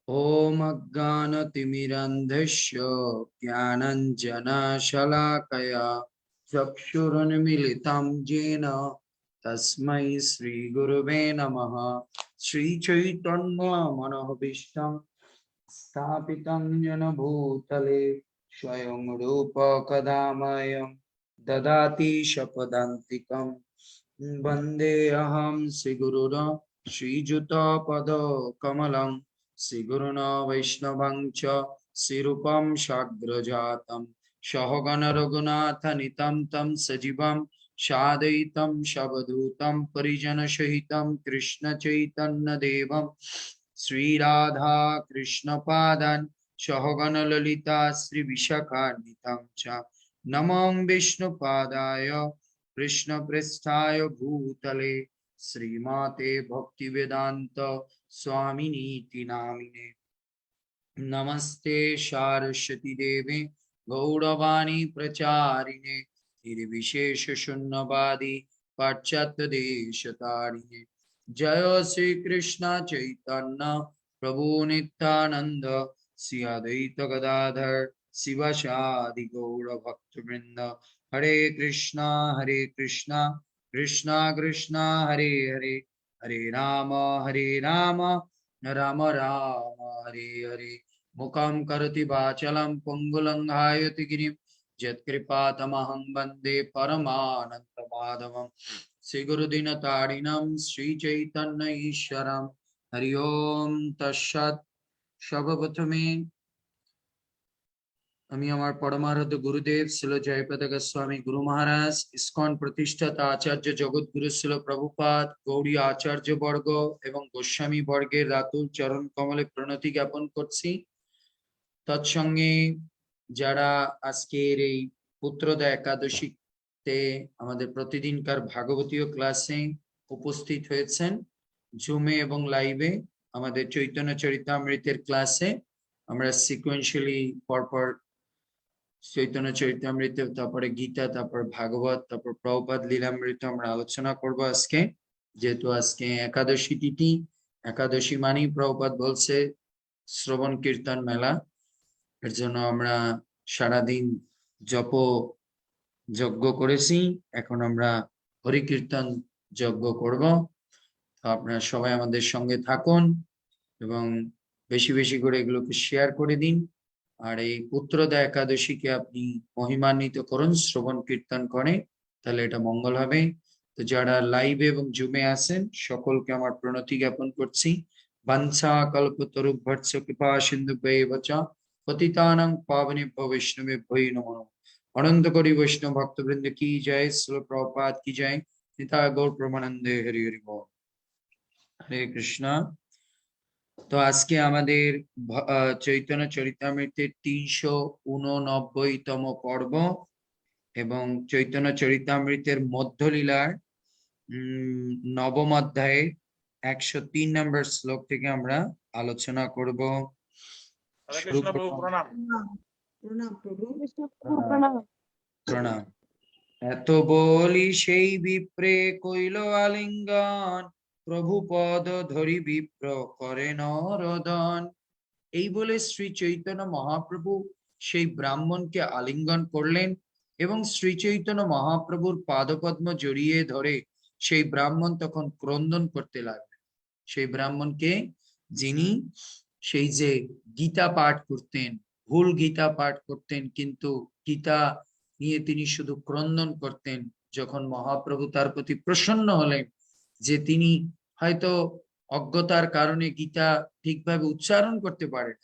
ॐ अज्ञानतिमिरन्धस्य ज्ञानञ्जनशलाकया चक्षुरुन्मीलितं येन तस्मै श्रीगुरुवे नमः। श्रीचैतन्यमनोभीष्टं स्थापितं येन भूतले स्वयं रूप कदा मह्यं ददाति शपदान्तिकं वन्देऽहं श्रीगुरुं श्रीयुतपदकमलं श्रीगुरुना वैष्णवं च श्रीरूपं साग्रजातं सहगण रघुनाथान्वितं तं सजीवं साद्वैतं सावधूतं परिजनसहितं कृष्णचैतन्यदेवं श्रीराधा कृष्णपादान् सहगण ललिता श्रीविशाखान्वितं च नमो विष्णुपादाय कृष्णप्रेष्ठाय भूतले श्रीमते भक्तिवेदांत स्वामिनीति नामिने। नमस्ते सारस्वती देवे गौरवाणी प्रचारिणे निर्विशेष शून्यवादी पाश्चात्य देशतारिणे। जय श्री कृष्ण चैतन्य प्रभु नित्यानंद श्री अद्वैत गदाधर शिवासादि गौर भक्तवृंद। हरे कृष्णा कृष्णा कृष्णा हरे हरे, हरे राम राम राम हरे हरे। मुखं करोति वाचालं पङ्गुलङ्घायति गिरिं यत्कृपातमहं वन्दे परमानन्दमाधवं। श्रीगुरुदीनतारिणं श्रीचैतन्य ईश्वरं। हरि ओम तत्सत्। সর্বপ্রথমে আমি আমার পরমারাধ্য গুরুদেব শ্রীল জয়পদ গোস্বামী গুরু মহারাজ, ইসকন প্রতিষ্ঠাতা আচার্য জগৎগুরু শ্রীল প্রভুপাদ, গৌড়ী আচার্য বর্গ এবং গোস্বামী বর্গের রাতুল চরণ কমলে প্রণতি জ্ঞাপন করছি। তৎসঙ্গে যারা আজকের এই পুত্রদা একাদশীতে আমাদের প্রতিদিনকার ভাগবতীয় ক্লাসে উপস্থিত হয়েছেন, জুমে এবং লাইভে আমাদের চৈতন্য চরিতামৃতের ক্লাসে আমরা সিকোয়েন্সিয়ালি পরপর চৈতন্য চরিতামৃত, তারপরে গীতা, তারপর ভাগবত, তারপর প্রভুপাদ লীলামৃত আমরা আলোচনা করব আজকে। যেহেতু আজকে একাদশী তিথি, একাদশী মানেই প্রভুপাদ বলছে শ্রবণ কীর্তন মেলা, এর জন্য আমরা সারাদিন জপ যজ্ঞ করেছি, এখন আমরা হরি কীর্তন যজ্ঞ করব। তো আপনারা সবাই আমাদের সঙ্গে থাকুন এবং বেশি বেশি করে এগুলোকে শেয়ার করে দিন। আর এই পুত্রদা একাদশীকে আপনি মহিমান্বিত করুন শ্রবণ কীর্তন করে, তাহলে এটা মঙ্গল হবে। তো যারা লাইভে এবং জুমে আছেন সকলকে আমার প্রণতি জ্ঞাপন করছি। বাঞ্ছা কল্পতরুভ্যর্ৎস কৃপা সিন্ধুভ্যেব চ পতিতানাং পাবনেভ্যো বৈষ্ণবেভ্যো নমো নমঃ। অনন্ত কোটি বৈষ্ণব ভক্তবৃন্দ কি জয়, শ্রীল প্রভুপাদ কি জয়, নিতাই গৌর প্রেমানন্দে হরি হরি বল। হরে কৃষ্ণ। তো আজকে আমাদের চৈতন্য চরিতামৃতের 389তম পর্ব এবং চৈতন্য চরিতামৃতের মধ্যলীলার নবম অধ্যায়ের 103 নম্বর শ্লোক থেকে আমরা আলোচনা করব। প্রণাম। এত বলি সেই বিপ্রে কইল আলিঙ্গন, প্রভু পদ ধরি বিপ্র করে নরদন। এই বলে শ্রী চৈতন্য মহাপ্রভু সেই ব্রাহ্মণকে আলিঙ্গন করলেন এবং শ্রী চৈতন্য মহাপ্রভুর পাদপদ্ম জড়িয়ে ধরে সেই ব্রাহ্মণ তখন ক্রন্দন করতে লাগলেন। সেই ব্রাহ্মণকে, যিনি সেই যে গীতা পাঠ করতেন, ভুল গীতা পাঠ করতেন, কিন্তু গীতা নিয়ে তিনি শুধু ক্রন্দন করতেন। যখন মহাপ্রভু তার প্রতি প্রসন্ন হলেন যে তিনি হয়তো অজ্ঞতার কারণে গীতা ঠিকভাবে উচ্চারণ করতে পারেন,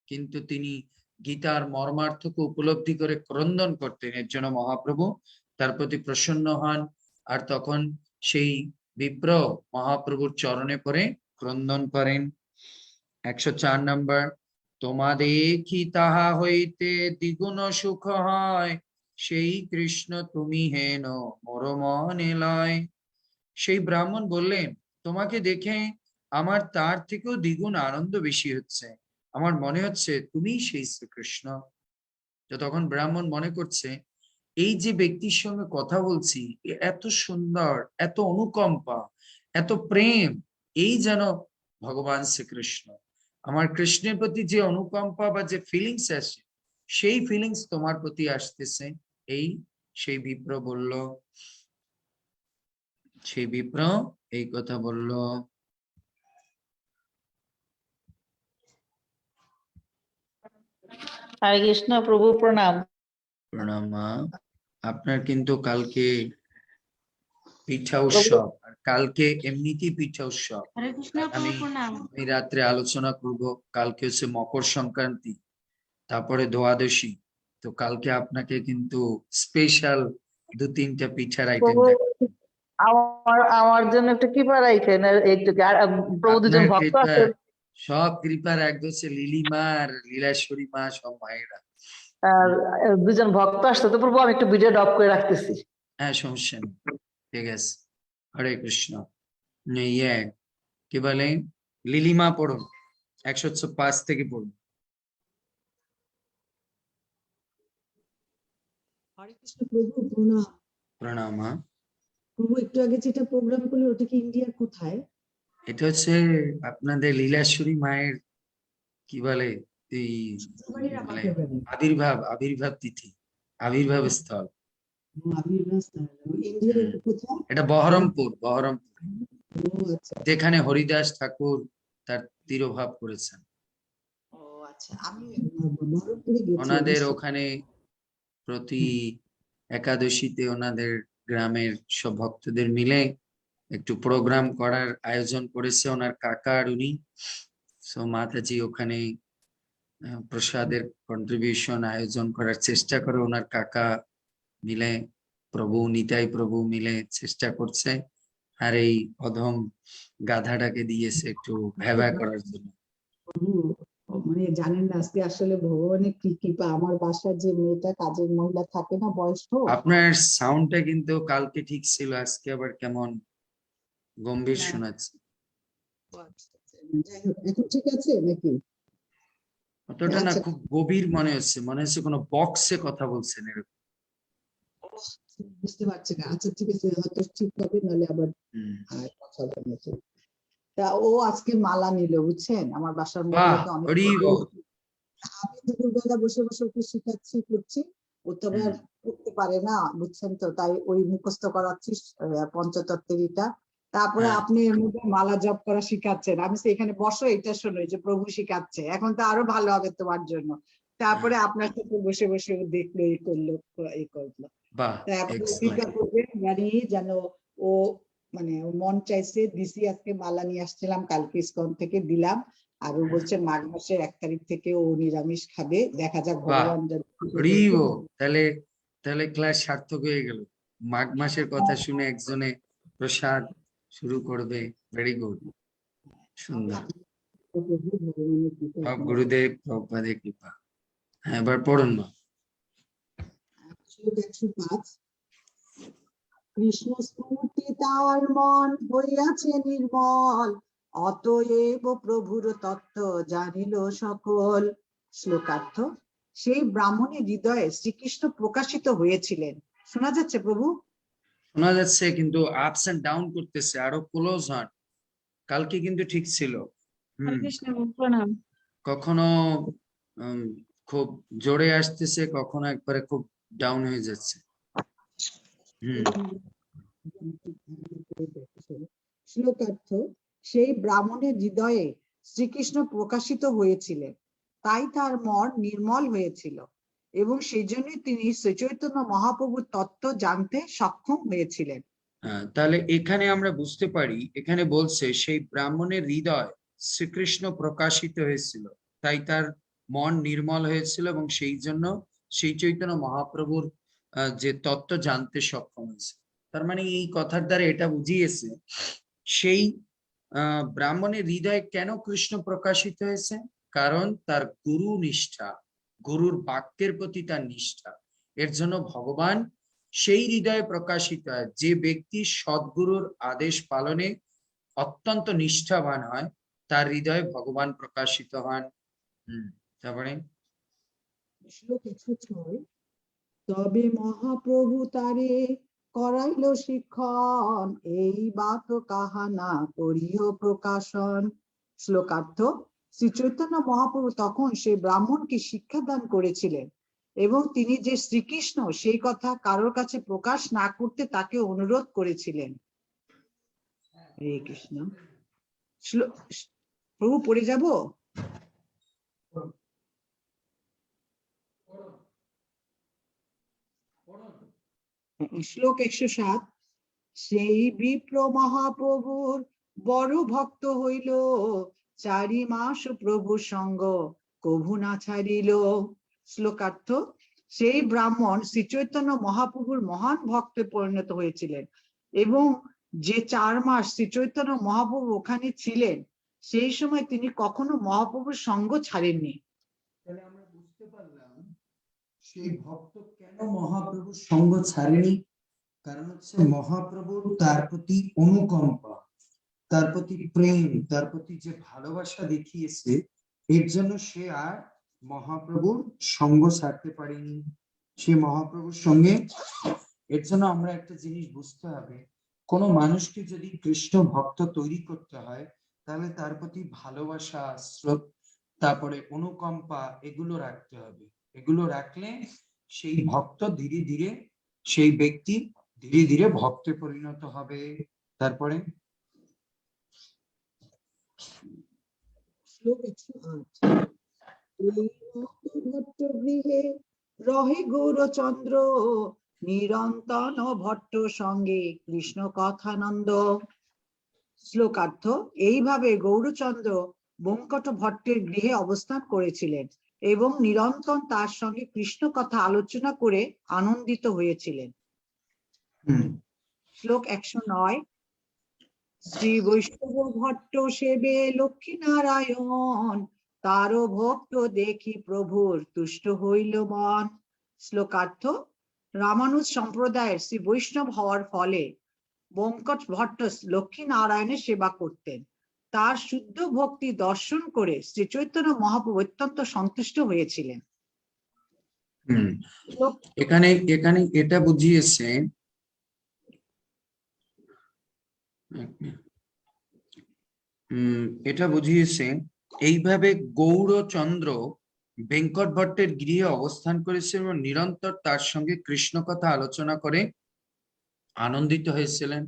কিন্তু তিনি গীতার মর্মার্থকে উপলব্ধি করে ক্রন্দন করতেন, এর জন্য মহাপ্রভু তার প্রতি প্রসন্ন হন। আর তখন সেই বিপ্র মহাপ্রভুর চরণে পড়ে ক্রন্দন করেন। 104 নম্বর। তোমা দেখি তাহা হইতে দ্বিগুণ সুখ হয়, সেই কৃষ্ণ তুমি হেন মোর মনে লয়। সেই ব্রাহ্মণ বললেন, তোমাকে দেখে আমার তার থেকেও দ্বিগুণ আনন্দ বেশি হচ্ছে, আমার মনে হচ্ছে তুমি সেই শ্রীকৃষ্ণ। তো তখন ব্রাহ্মণ মনে করছে এই যে ব্যক্তির সঙ্গে কথা বলছি এত সুন্দর, এত অনুকম্পা, এত প্রেম, এই যেন ভগবান শ্রীকৃষ্ণ। আমার কৃষ্ণের প্রতি যে অনুকম্পা বা যে ফিলিংস আসে, সেই ফিলিংস তোমার প্রতি আসতেছে। এই সেই বিপ্র বলল, সেই বিপ্র এই কথা বলল। হরে কৃষ্ণ প্রভু, প্রণাম। প্রণাম মা। আপনার কিন্তু কালকে পিঠা প্রভু, উৎসব, আর কালকে এমনিতেই পিঠা উৎসব। হরে কৃষ্ণ আমি প্রভু প্রণাম। আমি রাত্রে আলোচনা করব। কালকে হচ্ছে মকর সংক্রান্তি, তারপরে দ্বাদশী। তো কালকে আপনাকে কিন্তু স্পেশাল 2-3টা পিঠার আইটেম প্রভু, দেখ। আমার আমার জন্য একটু কৃপা রাখেন, একটু। আর প্রভু দুজন আপনার ভক্ত কৃপা, আছে, সব কৃপার একদম হচ্ছে লিলিমা আর লীলাশ্বরী মা, সব মায়েরা। আর দুজন ভক্ত আসছে তো প্রভু, আমি একটু ভিডিও অফ করে রাখতেছি। হ্যাঁ, সমস্যা নেই, ঠিক আছে। হরে কৃষ্ণ। ইয়ে কি বলে, লিলিমা পড়ুন, 105 থেকে পড়ুন। হরে কৃষ্ণ প্রভু, প্রণাম। প্রণাম মা। প্রভু, একটু আগে যেটা প্রোগ্রাম করলো ওটা কি ইন্ডিয়ার কোথায়? এটা হচ্ছে আপনাদের লীলাশ্বরী মায়ের কি বলে, এই সীতাবাড়ির কি বলে, আমাদের বাড়ি। আবির্ভাব তিথি, আবির্ভাব স্থল। আবির্ভাব স্থান। ইন্ডিয়ার কোথায়? এটা বহরমপুর। ও আচ্ছা যেখানে হরিদাস ঠাকুর তার তিরোভাব করেছেন। ও আচ্ছা, আমি বহরমপুরে গেছি ওনাদের অবশ্য। ওখানে প্রতি একাদশীতে ওনাদের গ্রামের সব ভক্তদের মিলে একটু প্রোগ্রাম করার আয়োজন করেছে ওনার কাকা আর উনি। সো মাতাজি ওখানে প্রসাদের কন্ট্রিবিউশন আয়োজন করার চেষ্টা করে ওনার কাকা মিলে, প্রভু নিতাই প্রভু মিলে চেষ্টা করছে। আর এই অধম গাধাটাকে দিয়েছে একটু ভ্যাবা করার জন্য। প্রভু, মানে জানেন না, আজকে আসলে ভগবানের কি কৃপা, আমার বাসার যে মেয়েটা কাজের মহিলা থাকে না, বয়স্ক। আপনার সাউন্ডটা কিন্তু কালকে ঠিক ছিল, আজকে আবার কেমন গম্ভীর না। শোনাচ্ছে। যাই হোক, এখন ঠিক আছে নাকি? অতটা না, আচ্ছা, খুব গভীর মনে হচ্ছে কোনো বক্সে কথা বলছেন এরকম। বুঝতে পারছি না। আচ্ছা ঠিক আছে, হয়তো ঠিক হবে, নাহলে আবার হুম। কথা বলছি। তা ও আজকে মালা নিল, বুঝছেন, আমার বাসার বাহ, মহিলাকে অনেক। হরি বল। আমি দুপুরবেলা বসে বসে ওকে শেখাচ্ছি, করছি। ও তো আবার করতে পারে না, বুঝছেন তো, তাই ওই মুখস্থ করাচ্ছি পঞ্চতত্ত্বের এটা। তারপরে হ্যাঁ, আপনি এর মধ্যে মালা জপ করা শিখাচ্ছেন। আমি তো এখানে বসো, এটা শোনো যে প্রভু শিখাচ্ছে, এখন তো আরো ভালো হবে তোমার জন্য। তারপরে আপনার সাথে বসে বসে ও দেখলো, এই করলো, এই করলো। বাহ, তারপরে এক্সেলেন্ট। চিন্তা করবে জানি যেন ও, মানে ও মন চাইছে দিছি, আজকে মালা নিয়ে আসছিলাম, কালকে ইস্কন থেকে দিলাম। আর ও বলছে মাঘ মাসের 1 তারিখ থেকে ও নিরামিষ খাবে, দেখা যাক বাহ, ভগবান যদি হরি বল। তাহলে তাহলে ক্লাস সার্থক হয়ে গেল। মাঘ মাসের কথা শুনে একজনে প্রসাদ শুরু করবে। ভেরি গুড, সুন্দর। ভগবানের কৃপা সব আপনার। গুরুদেব প্রভুপাদের কৃপা। হ্যাঁ, এবার পড়ুন না। শ্লোক 105। কৃষ্ণ স্মৃতি তার মন হইয়াছে নির্মল, অতএব প্রভুর তত্ত্ব জানিল সকল। শ্লোকার্থ। সেই ব্রাহ্মণের হৃদয়ে শ্রীকৃষ্ণ প্রকাশিত হয়েছিলেন। শোনা যাচ্ছে প্রভু? শোনা যাচ্ছে, কিন্তু আপস এন্ড ডাউন করতেছে, আরো ক্লোজ হন। কালকে কিন্তু ঠিক ছিল। হরে কৃষ্ণ প্রভু প্রণাম। কখনো উম, খুব জোরে আসতেছে, কখনো একবারে খুব ডাউন হয়ে যাচ্ছে। শ্লোকার্থ। সেই ব্রাহ্মণের হৃদয়ে শ্রীকৃষ্ণ প্রকাশিত হয়েছিলেন, তাই তার মন নির্মল হয়েছিল, এবং সেই জন্যই তিনি শ্রীচৈতন্য মহাপ্রভুর তত্ত্ব জানতে সক্ষম হয়েছিলেন। তাহলে এখানে আমরা বুঝতে পারি, এখানে বলছে সেই ব্রাহ্মণের হৃদয় শ্রীকৃষ্ণ প্রকাশিত হয়েছিল, তাই তার মন নির্মল হয়েছিল, এবং সেই জন্য সেই চৈতন্য মহাপ্রভুর যে তত্ত্ব জানতে সক্ষম হয়েছে। তার মানে এই কথার দ্বারা এটা বুঝিয়েছে, সেই ব্রাহ্মণের হৃদয়ে কেন কৃষ্ণ প্রকাশিত হয়েছে, কারণ তার গুরু নিষ্ঠা, গুরুর বাক্যের প্রতি তার নিষ্ঠা। এর জন্য ভগবান সেই হৃদয়ে প্রকাশিত হয়। যে ব্যক্তি সদ্গুরুর আদেশ পালনে অত্যন্ত নিষ্ঠাবান হয়, তার হৃদয়ে ভগবান প্রকাশিত হন। তারপরে শ্লোক 106। তবে মহাপ্রভু তারে করাইল শিক্ষণ, এই বাত কাহা না করিও প্রকাশন। শ্লোকার্থ। শ্রী চৈতন্য মহাপ্রভু তখন সেই ব্রাহ্মণকে শিক্ষাদান করেছিলেন এবং তিনি যে শ্রীকৃষ্ণ সেই কথা কারোর কাছে প্রকাশ না করতে তাকে অনুরোধ করেছিলেন। হরে কৃষ্ণ। প্রভু পড়ে যাব। শ্লোক 107। সেই বিপ্র মহাপ্রভুর বড় ভক্ত হইল, 4 মাস প্রভু সঙ্গ কভু না ছাড়িল। শ্লোকার্থ, সেই ব্রাহ্মণ শ্রী চৈতন্য মহাপ্রভুর মহান ভক্তে পরিণত হয়েছিলেন এবং যে 4 মাস শ্রী চৈতন্য মহাপ্রভু ওখানে ছিলেন সেই সময় তিনি কখনো মহাপ্রভুর সঙ্গ ছাড়েননি। তাহলে আমরা বুঝতে পারলাম সেই ভক্ত কেন মহাপ্রভুর সঙ্গ ছাড়েনি। কারণ হচ্ছে মহাপ্রভুর তার প্রতি অনুকম্পা, তার প্রতি প্রেম, তার প্রতি যে ভালোবাসা দেখিয়েছে, এর জন্য সে আর মহাপ্রভুর সঙ্গ ছাড়তে পারেনি। সে মহাপ্রভুর সঙ্গে, এর জন্য আমরা একটা জিনিস বুঝতে হবে, কোনো মানুষকে যদি কৃষ্ণ ভক্ত তৈরি করতে হয় তাহলে তার প্রতি ভালোবাসা, শ্রদ্ধা, তারপরে অনুকম্পা, এগুলো রাখতে হবে। এগুলো রাখলে সেই ভক্ত ধীরে ধীরে, সেই ব্যক্তি ধীরে ধীরে ভক্তে পরিণত হবে। তারপরে শ্লোক 108। এই ভট্ট গৃহে রহে গৌরচন্দ্র, নিরন্তন ভট্ট সঙ্গে কৃষ্ণ কথানন্দ। শ্লোকার্থ, এইভাবে গৌরচন্দ্র বঙ্কট ভট্টের গৃহে অবস্থান করেছিলেন এবং নিরন্তর তার সঙ্গে কৃষ্ণ কথা আলোচনা করে আনন্দিত হয়েছিলেন। শ্লোক 109। শ্রী বৈষ্ণব ভট্ট সেবে লক্ষ্মী নারায়ণ, তারও ভক্ত দেখি প্রভুর তুষ্ট হইল মন। শ্লোকার্থ, রামানুজ সম্প্রদায়ের শ্রী বৈষ্ণব হওয়ার ফলে বঙ্কট ভট্ট লক্ষ্মী নারায়ণের সেবা করতেন। তার শুদ্ধ ভক্তি দর্শন করে শ্রী চৈতন্য মহাপ্রভু অত্যন্ত সন্তুষ্ট হয়েছিলেন। এখানে এখানে এটা বুঝিয়েছে, এটা বুঝিয়েছে এইভাবে গৌরচন্দ্র বেঙ্কট ভট্টের গৃহে অবস্থান করেছে এবং নিরন্তর তার সঙ্গে কৃষ্ণ কথা আলোচনা করে আনন্দিত হয়েছিলেন।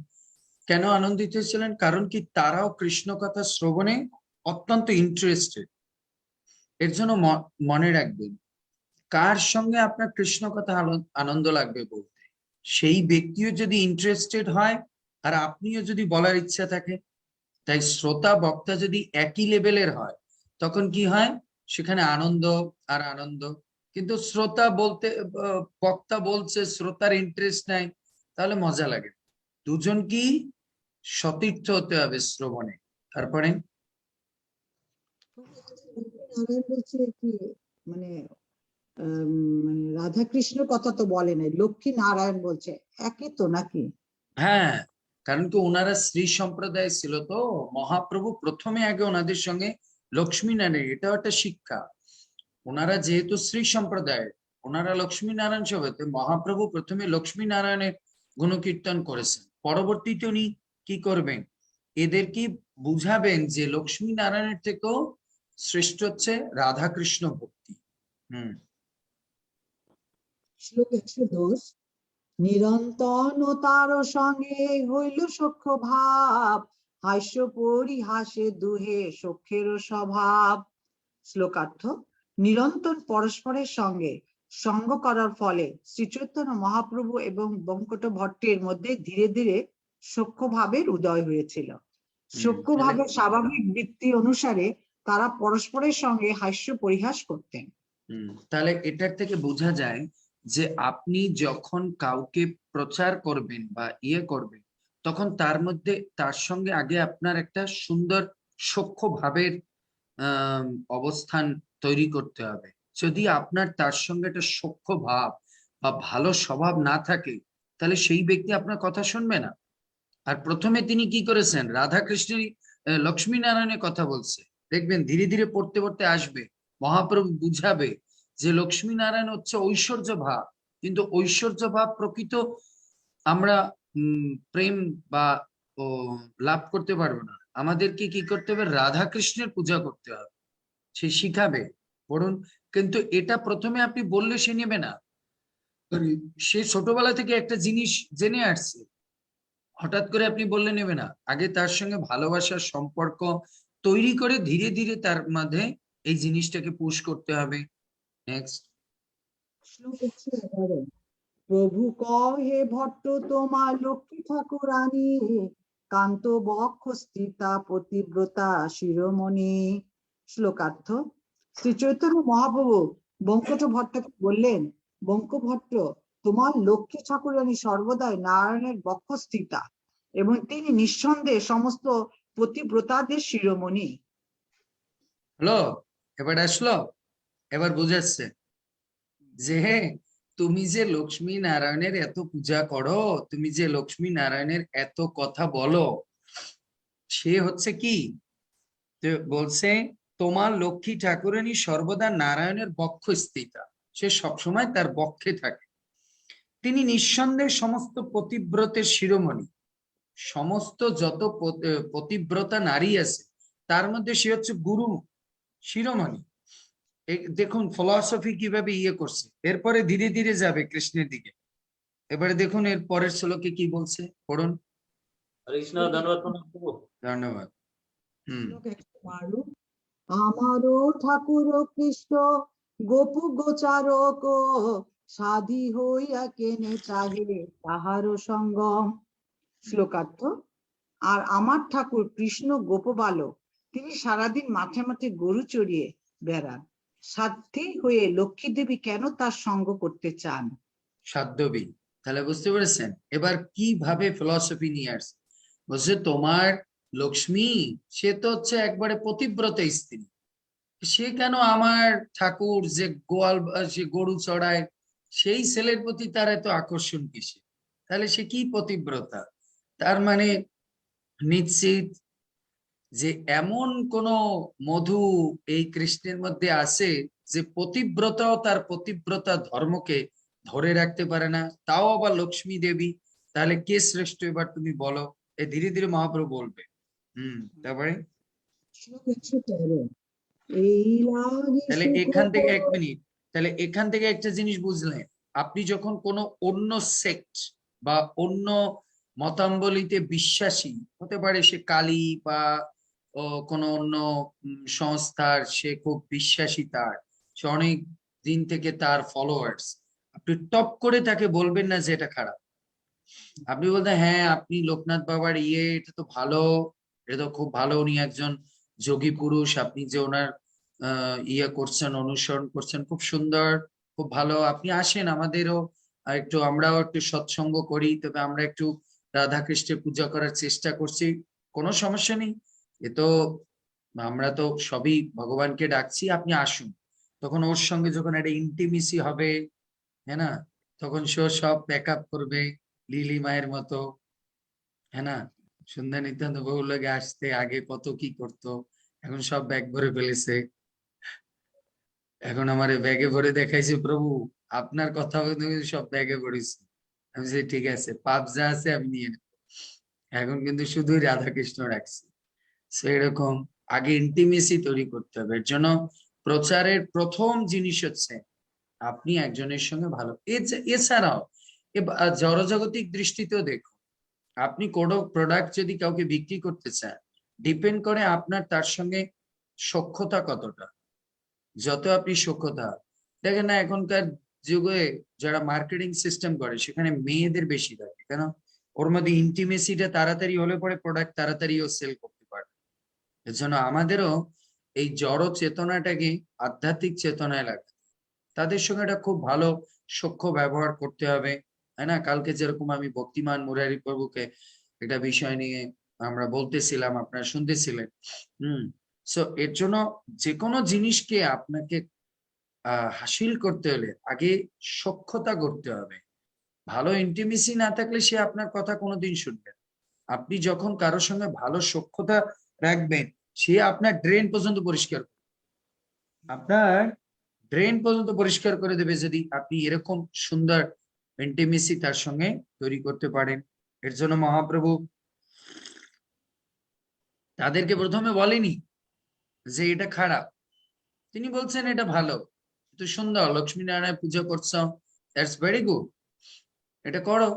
কেন আনন্দিত হয়েছিলেন? কারণ কি তারাও কৃষ্ণ কথা শ্রবণে অত্যন্ত ইন্টারেস্টেড। এর জন্য মনে রাখবেন, কার সঙ্গে আপনার কৃষ্ণ কথা আনন্দ লাগবে বলতে, সেই ব্যক্তিও যদি ইন্টারেস্টেড হয় আর আপনিও যদি বলার ইচ্ছা থাকে, তাই শ্রোতা বক্তা যদি একই লেভেলের হয় তখন কি হয়, সেখানে আনন্দ আর আনন্দ। কিন্তু শ্রোতা বলতে, বক্তা বলছে, শ্রোতার ইন্টারেস্ট নাই, তাহলে মজা লাগে। দুজন কি সতীর্থ হতে হবে শ্রবণে। তারপরে মানে মানে রাধা কৃষ্ণ কথা তো বলে নাই, লক্ষ্মী নারায়ণ বলছে, একই তো নাকি? হ্যাঁ, কারণ কি ওনারা শ্রী সম্প্রদায় ছিল, তো মহাপ্রভু প্রথমে আগে ওনাদের সঙ্গে লক্ষ্মী নারায়ণ, এটাও একটা শিক্ষা। ওনারা যেহেতু শ্রী সম্প্রদায়, ওনারা লক্ষ্মী নারায়ণ সবাই, মহাপ্রভু প্রথমে লক্ষ্মী নারায়ণের গুণকীর্তন করেছেন, পরবর্তীতে উনি কি করবেন, এদেরকে বুঝাবেন যে লক্ষ্মী নারায়ণের থেকেও শ্রেষ্ঠ হচ্ছে রাধা কৃষ্ণ ভক্তি। শ্লোক 110। নিরন্তন তার সঙ্গে হইল সখ্য ভাব, হাস্য পরিহাসে দুহে সখ্যের স্বভাব। শ্লোকার্থ, নিরন্তর পরস্পরের সঙ্গে সঙ্গ করার ফলে শ্রী চৈতন্য মহাপ্রভু এবং বঙ্কট ভট্টের মধ্যে ধীরে ধীরে সখ্য ভাবের উদয় হয়েছিল। সখ্য ভাবের স্বাভাবিক বৃত্তি অনুসারে তারা পরস্পরের সঙ্গে হাস্য পরিহাস করতেন। তাহলে এটার থেকে বোঝা যায় যে আপনি যখন কাউকে প্রচার করবেন বা করবেন, তখন তার মধ্যে, তার সঙ্গে আগে আপনার একটা সুন্দর সখ্য ভাবের অবস্থান তৈরি করতে হবে। যদি আপনার তার সঙ্গে একটা সখ্য ভাব বা ভালো স্বভাব না থাকে, তাহলে সেই ব্যক্তি আপনার কথা শুনবে না। আর প্রথমে তিনি কি করেছেন, রাধা কৃষ্ণের লক্ষ্মী নারায়ণের কথা বলছে। দেখবেন ধীরে ধীরে পড়তে পড়তে আসবে, মহাপ্রভু বুঝাবে যে লক্ষ্মী নারায়ণ হচ্ছে ঐশ্বর্য ভাব, কিন্তু ঐশ্বর্য ভাব প্রকৃত আমরা প্রেম বা লাভ করতে পারবো না। আমাদেরকে কি করতে হবে, রাধা কৃষ্ণের পূজা করতে হবে। সে শিখাবে, পড়ুন। কিন্তু এটা প্রথমে আপনি বললে সে নেবে না, সে ছোটবেলা থেকে একটা জিনিস জেনে আসছে, হঠাৎ করে আপনি বললে নেবে না। আগে তার সঙ্গে ভালোবাসার সম্পর্ক তৈরি করে ধীরে ধীরে তার মধ্যে এই জিনিসটাকে পুশ করতে হবে। নেক্সট। শ্লোক 111। প্রভু কহে ভট্ট তোমা লক্ষ্মী ঠাকুরানী, কান্ত বক্ষ স্থিতা পতিব্রতা শিরোমণি। শ্লোকার্থ। শ্রী চৈতন্য মহাপ্রভু বঙ্কট ভট্টকে বললেন, বঙ্কভট্ট, তোমার লক্ষ্মী ঠাকুরানী সর্বদাই নারায়ণের বক্ষস্থিতা এবং তিনি নিঃসন্দেহে সমস্ত পতিব্রতাদের শিরোমণি। হলো, এবার আসলো, এবার বুঝাচ্ছে যে তুমি যে লক্ষ্মী নারায়ণের এত পূজা করো, তুমি যে লক্ষ্মী নারায়ণের এত কথা বলো, সে হচ্ছে কি, তো বলছে তোমার লক্ষ্মী ঠাকুরানী সর্বদা নারায়ণের বক্ষস্থিতা, সে সবসময় তার বক্ষে থাকে। তিনি নিঃসন্দেহে সমস্ত পতিব্রতের শিরোমণি, সমস্ত যত পতিব্রতা নারী আছে তার মধ্যে সে হচ্ছে গুরু শিরোমণি। দেখুন ফিলসফি কিভাবে ইয়ে করছে, এরপরে ধীরে ধীরে যাবে কৃষ্ণের দিকে। এবারে দেখুন এর পরের শ্লোকে কি বলছে, পড়ুন। হরে কৃষ্ণ, ধন্যবাদ প্রভু। ধন্যবাদ। শ্লোক 112। আমারও ঠাকুর কৃষ্ণ গোপু গোচারক, সাধি হইয়া কেনে চাহে তাহারও সঙ্গম। শ্লোকার্থ। আর আমার ঠাকুর কৃষ্ণ গোপবালক, তিনি সারাদিন মাঠে মাঠে গরু চড়িয়ে বেড়ান, সাধ্যি হয়ে লক্ষ্মী দেবী কেন তার সঙ্গ করতে চান? সাধ্যবী, তাহলে বুঝতে পেরেছেন এবার কিভাবে ফিলসফি নিয়ে আসছে। বলছে তোমার লক্ষ্মী, সে তো হচ্ছে একবারে পতিব্রতা স্ত্রী, সে কেন আমার ঠাকুর যে গোয়াল সে গরু চড়ায় সেই ছেলের প্রতি তার এত আকর্ষণ কিসে? তাহলে সে কি পতিব্রতা? তার মানে নিশ্চিত যে এমন কোন মধু এই কৃষ্ণের মধ্যে আছে যে পতিব্রতাও তার পতিব্রতা ধর্মকে ধরে রাখতে পারে না, তাও আবার লক্ষ্মী দেবী। তাহলে কে শ্রেষ্ঠ এবার তুমি বলো? এ ধীরে ধীরে মহাপ্রভু বলবে। তারপরে শ্লোক 113। এই লাগি তাহলে সুখ এখান থেকে এক মিনিট, তাহলে এখান থেকে একটা জিনিস বুঝলেন, আপনি যখন কোনো অন্য সেক্ট বা অন্য মতাবলীতে বিশ্বাসী, হতে পারে সে কালী বা কোনো অন্য সংস্থার সে খুব বিশ্বাসী, তার সে অনেক দিন থেকে তার ফলোয়ার্স, আপনি টপ করে তাকে বলবেন না যে এটা খারাপ। আপনি বলতে হ্যাঁ আপনি লোকনাথ বাবার এটা তো ভালো, এটা তো খুব ভালো, উনি একজন যোগী পুরুষ, আপনি যে ওনার করছেন, অনুসরণ করছেন, খুব সুন্দর, খুব ভালো, আপনি আসেন আমাদেরও একটু, আমরাও একটু সৎসঙ্গ করি, তবে আমরা একটু রাধা কৃষ্ণের পূজা করার চেষ্টা করছি, কোনো সমস্যা নেই, এ তো আমরা তো সবই ভগবানকে ডাকছি, আপনি আসুন। তখন ওর সঙ্গে যখন একটা ইন্টিমেসি হবে, হ্যাঁ না, তখন সে সব প্যাক আপ করবে লিলি মায়ের মতো, হ্যাঁ না, সন্ধ্যা নিত্যান্ত বহু লাগে আসতে, আগে কত কি করতো, এখন সব ব্যাগ ভরে ফেলেছে, এখন আমার ব্যাগে ভরে দেখাইছে প্রভু আপনার কথা সব ব্যাগে ভরেছি। আমি বলছি, ঠিক আছে, পাপ যা আছে আমি নিয়ে নেব, এখন কিন্তু শুধুই রাধা কৃষ্ণ রাখছি। সেরকম আগে ইন্টিমেসি তৈরি করতে হবে। এর জন্য প্রচারের প্রথম জিনিস হচ্ছে আপনি একজনের সঙ্গে ভালো, এছাড়াও জড়জাগতিক দৃষ্টিতেও দেখুন, আপনি কোনো প্রোডাক্ট যদি কাউকে বিক্রি করতে চান, ডিপেন্ড করে আপনার তার সঙ্গে সখ্যতা কতটা। যত আপনি সখ্যতা, দেখেন না এখনকার যুগে যারা মার্কেটিং সিস্টেম করে সেখানে মেয়েদের বেশি থাকে, কেন? ওর মধ্যে ইন্টিমেসিটা তাড়াতাড়ি হলে পরে প্রোডাক্ট তাড়াতাড়িও সেল করতে পারে। এর জন্য আমাদেরও এই জড় চেতনাটাকে আধ্যাত্মিক চেতনায় লাগে, তাদের সঙ্গে একটা খুব ভালো সখ্য ব্যবহার করতে হবে, তাই না? কালকে যেরকম আমি ভক্তিমান মুরারি প্রভুকে একটা বিষয় নিয়ে আমরা বলতেছিলাম, আপনারা শুনতেছিলেন। সো এর জন্য যে কোনো জিনিসকে আপনাকে হাসিল করতে হলে আগে সখ্যতা করতে হবে। ভালো ইন্টিমেসি না থাকলে সে আপনার কথা কোনোদিন শুনবে না। আপনি যখন কারোর সঙ্গে ভালো সখ্যতা রাখবেন, সে আপনার ড্রেন পর্যন্ত পরিষ্কার করবে, আপনার ড্রেন পর্যন্ত পরিষ্কার করে দেবে, যদি আপনি এরকম সুন্দর ইন্টিমেসি তার সঙ্গে তৈরি করতে পারেন। এর জন্য মহাপ্রভু তাদেরকে প্রথমে বলেনি যে এটা খারাপ, তিনি বলছেন এটা ভালো, তো সুন্দর, লক্ষ্মী নারায়ণ পূজা করছো, দ্যাটস ভেরি গুড, এটা করো।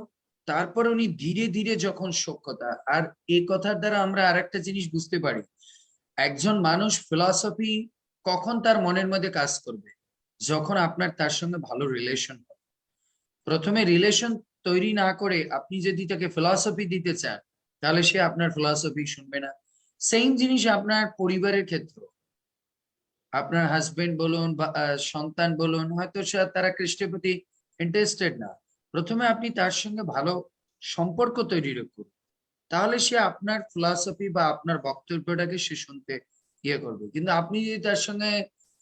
তারপর উনি ধীরে ধীরে যখন সখ্যতা, আর এই কথার দ্বারা আমরা আরেকটা জিনিস বুঝতে পারি, একজন মানুষ ফিলসফি কখন তার মনের মধ্যে কাজ করবে, যখন আপনার তার সঙ্গে ভালো রিলেশন হবে। প্রথমে রিলেশন তৈরি না করে আপনি যদি তাকে ফিলসফি দিতে চান, তাহলে সে আপনার ফিলসফি শুনবে না। সেম জিনিস আপনার পরিবারের ক্ষেত্রে, আপনার হাজবেন্ড বলুন বা সন্তান বলুন, হয়তো তারা কৃষ্ণের প্রতি ইন্টারেস্টেড না। প্রথমে আপনি তার সঙ্গে ভালো সম্পর্ক তৈরি রাখুন, তাহলে সে আপনার ফিলসফি বা আপনার বক্তব্যটাকে সে শুনতে ইয়ে করবে। কিন্তু আপনি যদি তার সঙ্গে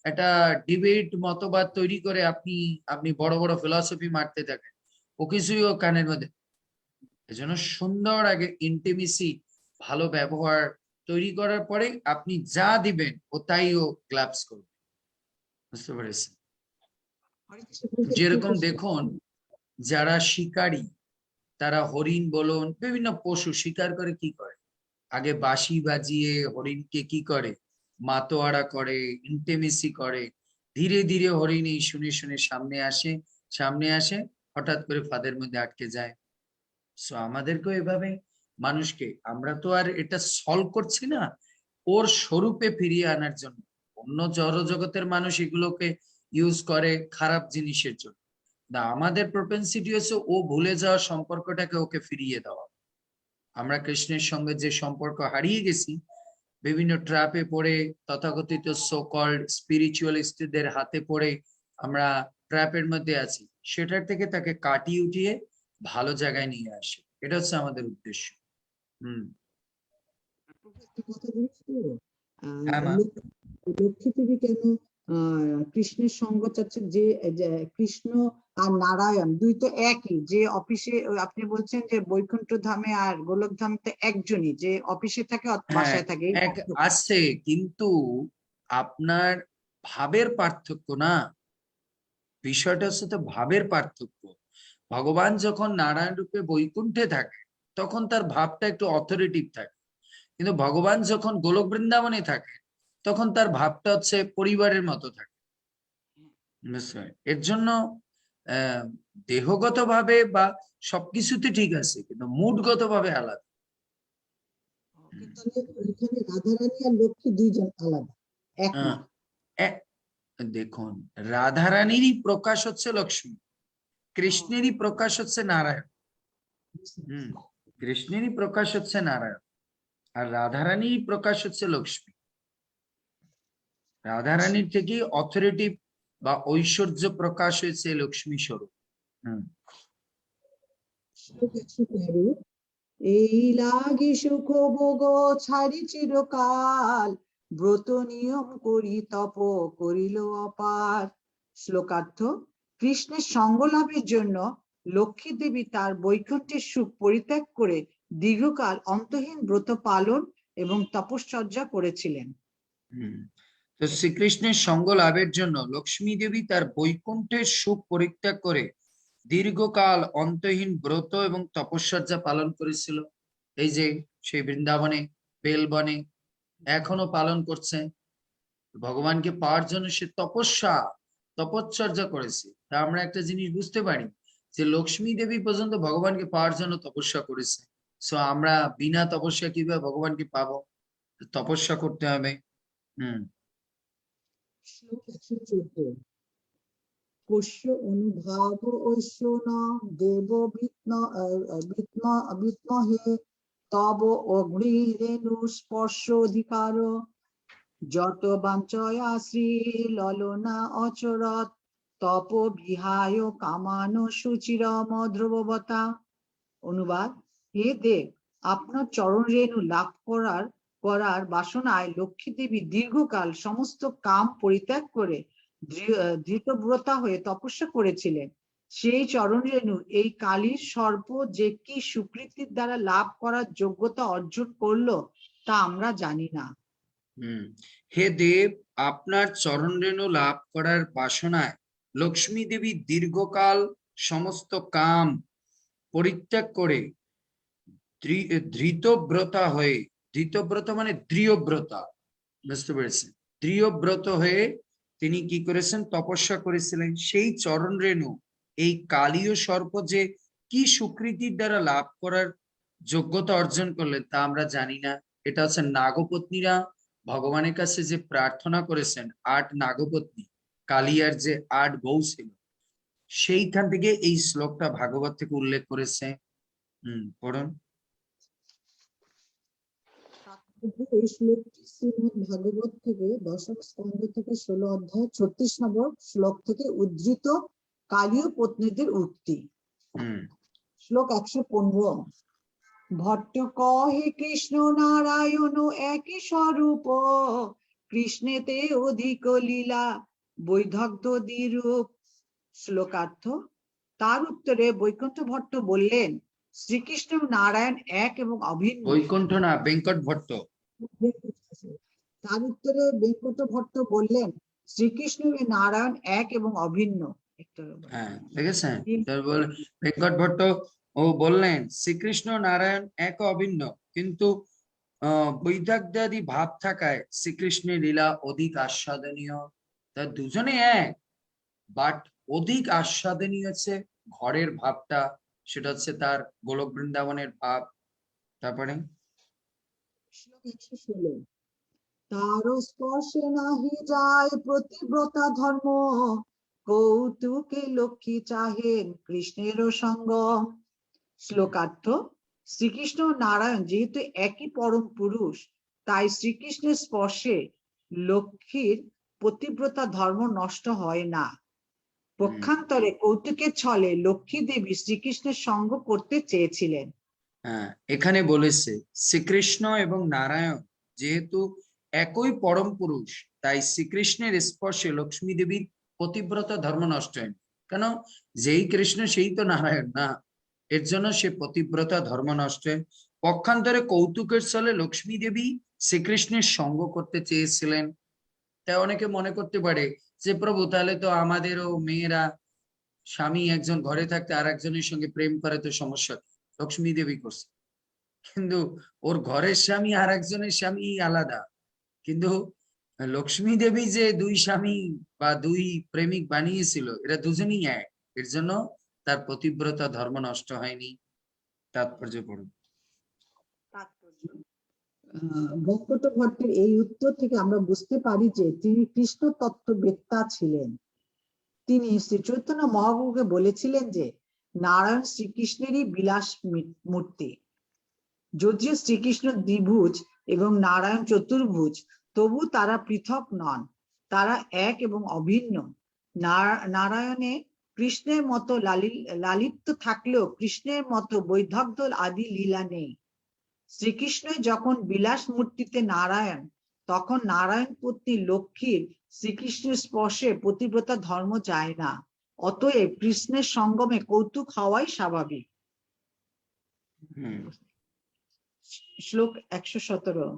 একটা ডিবেট মতবাদ তৈরি করে আপনি আপনি বড় বড় ফিলসফি মারতে থাকেন, ও কিছুই ও কানের মধ্যে। এজন্য সুন্দর আগে ইন্টিমেসি, ভালো ব্যবহার তৈরি করার পরে আপনি যা দিবেন ও তাই ও গ্লাভস করবে। বুঝতে পেরেছেন? হরে কৃষ্ণ প্রভু, যেরকম একটু দেখুন, যারা শিকারী, তারা হরিণ বলুন বিভিন্ন পশু শিকার করে, কি করে? আগে বাঁশি বাজিয়ে হরিণকে কি করে, মাতোয়ারা করে, ইন্টিমেসি করে। ধীরে ধীরে হরিণ এই শুনে শুনে সামনে আসে, হঠাৎ করে ফাঁদের মধ্যে আটকে যায়। সো আমাদেরকেও এভাবে মানুষকে, আমরা তো আর এটা সলভ করছি না, ওর স্বরূপে ফিরিয়ে আনার জন্য। অন্য জড় জগতের মানুষ এগুলোকে ইউজ করে খারাপ জিনিসের জন্য, না, আমাদের প্রপেন্সিটি হচ্ছে ও ভুলে যাওয়া সম্পর্কটাকে ওকে ফিরিয়ে দেওয়া। আমরা কৃষ্ণের সঙ্গে যে সম্পর্ক হারিয়ে গেছি, বিভিন্ন ট্র্যাপে পড়ে, তথাকথিত সো কল্ড স্পিরিচুয়ালিস্টদের হাতে পড়ে আমরা ট্র্যাপের মধ্যে আছি, সেটার থেকে তাকে কাটিয়ে উঠিয়ে ভালো জায়গায় নিয়ে আসে, এটা হচ্ছে আমাদের উদ্দেশ্য। প্রভু একটা কথা বলছি তো, হ্যাঁ মা। লক্ষ্মী দেবী কেন কৃষ্ণের সঙ্গ চাচ্ছেন, যে কৃষ্ণ আর নারায়ণ দুই তো একই, যে অফিসে আপনি বলছেন যে বৈকুণ্ঠ ধামে আর গোলক ধাম তো একজনই, যে অফিসে থাকে হ্যাঁ, বাসায় থাকে, এই এক পার্থক্য। আছে, কিন্তু আপনার ভাবের পার্থক্য না, বিষয়টা হচ্ছে তো ভাবের পার্থক্য। ভগবান যখন নারায়ণ রূপে বৈকুণ্ঠে থাকে, তখন তার ভাবটা একটু অথরিটিভ থাকে, কিন্তু ভগবান যখন গোলক বৃন্দাবনে থাকে, তখন তার ভাবটা হচ্ছে পরিবারের মতো থাকে। বুঝছেন? এর জন্য দেহগত ভাবে বা সবকিছুতে ঠিক আছে, কিন্তু মুডগত ভাবে আলাদা। কিন্তু এখানে রাধারানী আর লক্ষ্মী দুইজন আলাদা, এক না। আহ, এ- দেখুন, রাধারানীরই প্রকাশ হচ্ছে লক্ষ্মী, কৃষ্ণেরই প্রকাশ হচ্ছে নারায়ণ। কৃষ্ণেরই প্রকাশ হচ্ছে নারায়ণ, আর রাধারানীর প্রকাশ হচ্ছে লক্ষ্মী। রাধারানীর থেকেই অথরিটি বা ঐশ্বর্য প্রকাশ হয়েছে লক্ষ্মী স্বরূপ। শ্লোক 113, এই লাগি সুখ ভোগ ছাড়ি চিরকাল, ব্রত নিয়ম করি তপ করিল অপার। শ্লোকার্থ, কৃষ্ণের সঙ্গ লাভের জন্য লক্ষ্মী দেবী তার বৈকুণ্ঠের সুখ পরিত্যাগ করে দীর্ঘকাল অন্তহীন ব্রত পালন এবং তপশ্চর্যা করেছিলেন। তো শ্রীকৃষ্ণের সঙ্গ লাভের জন্য লক্ষ্মী দেবী তার বৈকুণ্ঠের সুখ পরিত্যাগ করে দীর্ঘকাল অন্তহীন ব্রত এবং তপস্যা পালন করেছিল। এই যে সেই বৃন্দাবনে, বেলবনে এখনো পালন করছে। ভগবানকে পাওয়ার জন্য সে তপশ্চর্যা করেছে। তা আমরা একটা জিনিস বুঝতে পারি যে লক্ষ্মী দেবী পর্যন্ত ভগবানকে পাওয়ার জন্য তপস্যা করেছে। সো আমরা বিনা তপস্যা কিভাবে ভগবানকে পাবো? তপস্যা করতে হবে। শ্লোক 114, পোষ্য অনুভাব ঐশ্য ন দেব বিত্মহে তব অগ্নি রেণু স্পর্শ অধিকার, যত বাঞ্ছয়া শ্রী ললনা অচরত তপ বিহায় কামানো সুচিরম ধ্রুববতা। অনুবাদ, হে দেব, আপনার চরণ রেণু লাভ করার বাসনায় লক্ষ্মী দেবী দীর্ঘকাল সমস্ত কাম পরিত্যাগ করে ধৃতব্রতা হয়ে তপস্যা করেছিলেন। সেই চরণ রেণু এই কালীর সর্প যে কি সুকৃতির দ্বারা লাভ করার যোগ্যতা অর্জন করলো তা আমরা জানি না। হে দেব, আপনার চরণ রেণু লাভ করার বাসনায় লক্ষ্মী দেবী দীর্ঘকাল সমস্ত কাম পরিত্যাগ করে ধৃতব্রতা মানে দৃঢ়ব্রতা, বুঝতে পেরেছেন? দৃঢ়ব্রত হয়ে তিনি কি করেছেন, তপস্যা করেছিলেন। সেই চরণ রেণু এই কালীয় সর্প যে কি স্বীকৃতির দ্বারা লাভ করার যোগ্যতা অর্জন করলেন তা আমরা জানি না। এটা হচ্ছে নাগপত্নীরা ভগবানের কাছে যে প্রার্থনা করেছেন, 8 নাগপত্নী, কালিয়ার যে 8 বউ ছিল, সেইখান থেকে এই শ্লোকটা ভাগবত থেকে উল্লেখ করেছে। পড়ুন। এই শ্লোকটি শ্রীমদ্ ভাগবত থেকে দশম স্কন্ধ থেকে 16 অধ্যায় 36 নম্বর শ্লোক থেকে উদ্ধৃত কালীয় পত্নীদের উক্তি। শ্লোক 115। ভট্ট কহে কৃষ্ণ নারায়ণ একই স্বরূপ, কৃষ্ণেতে অধিক লীলা বৈদগ্ধ্য দ্বিরূপ। শ্লোকার্থ। তার উত্তরে বৈকুণ্ঠ ভট্ট বললেন, শ্রীকৃষ্ণ নারায়ণ এক এবং অভিন্ন। বৈকুণ্ঠ না, বেঙ্কট ভট্ট। তার উত্তরে বৈকুণ্ঠ ভট্ট বললেন, শ্রীকৃষ্ণ নারায়ণ এক এবং অভিন্ন। হ্যাঁ, দেখেছেন? বেঙ্কট ভট্ট ও বললেন শ্রীকৃষ্ণ নারায়ণ এক অভিন্ন, কিন্তু বৈদগ্ধ্যাদি ভাব থাকায় শ্রীকৃষ্ণের লীলা অধিক আস্বাদনীয়। তার দুজনে এক, বাট অধিক আস্বাদনীয় হচ্ছে ঘরের ভাবটা, সেটা হচ্ছে তার গোলক বৃন্দাবনের ভাব। তারপরে শ্লোক 116। তার স্পর্শে নাহি যায় প্রতিব্রতা ধর্ম, কৌতুকে লক্ষ্মী চাহেন কৃষ্ণেরও সঙ্গ। শ্লোকার্থ। শ্রীকৃষ্ণ নারায়ণ যেহেতু একই পরম পুরুষ, তাই শ্রীকৃষ্ণের স্পর্শে লক্ষ্মীর পতিব্রতা ধর্ম নষ্ট হয় না। পক্ষান্তরে কৌতুকের ছলে লক্ষ্মী দেবী শ্রীকৃষ্ণের সঙ্গ করতে চেয়েছিলেন। হ্যাঁ, এখানে বলেছে শ্রীকৃষ্ণ এবং নারায়ণ যেহেতু একই পরম পুরুষ, তাই শ্রীকৃষ্ণের স্পর্শে লক্ষ্মী দেবীর পতিব্রতা ধর্ম নষ্ট হয়নি। কেন? যেই কৃষ্ণ সেই তো নারায়ণ না, এর জন্য সে পতিব্রতা ধর্ম নষ্ট হয়। পক্ষান্তরে কৌতুকের ছলে লক্ষ্মী দেবী শ্রীকৃষ্ণের সঙ্গ করতে চেয়েছিলেন। তাই অনেকে মনে করতে পারে যে প্রভু, তাহলে তো আমাদেরও মেয়েরা স্বামী একজন ঘরে থাকতে আর একজনের সঙ্গে প্রেম করে, তো সমস্যা কি? লক্ষ্মী দেবী করছে, কিন্তু ওর ঘরের স্বামী আর একজনের স্বামী আলাদা। কিন্তু লক্ষ্মী দেবী যে 2 স্বামী বা 2 প্রেমিক বানিয়েছিল, এরা দুজনই এক, এর জন্য তার পতিব্রতা ধর্ম নষ্ট হয়নি। তাৎপর্য পড়ুন। বৈকুণ্ঠ ভট্টের এই উত্তর থেকে আমরা বুঝতে পারি যে তিনি কৃষ্ণ তত্ত্ববেত্তা ছিলেন। তিনি শ্রী চৈতন্য মহাপ্রভুকে বলেছিলেন যে নারায়ণ শ্রীকৃষ্ণেরই বিলাস মূর্তি। যদিও শ্রীকৃষ্ণ দ্বিভুজ এবং নারায়ণ চতুর্ভুজ, তবু তারা পৃথক নন, তারা এক এবং অভিন্ন। নারায়ণে কৃষ্ণের মতো লালিত্য থাকলেও কৃষ্ণের মতো বৈদগ্ধ্য আদি লীলা নেই। শ্রীকৃষ্ণ যখন বিলাস মূর্তিতে নারায়ণ, তখন নারায়ণ পত্নী লক্ষ্মীর শ্রীকৃষ্ণের স্পর্শে পতিব্রতা ধর্ম যায় না। অতএব কৃষ্ণের সঙ্গমে কৌতুক হওয়াই স্বাভাবিক। শ্লোক 117।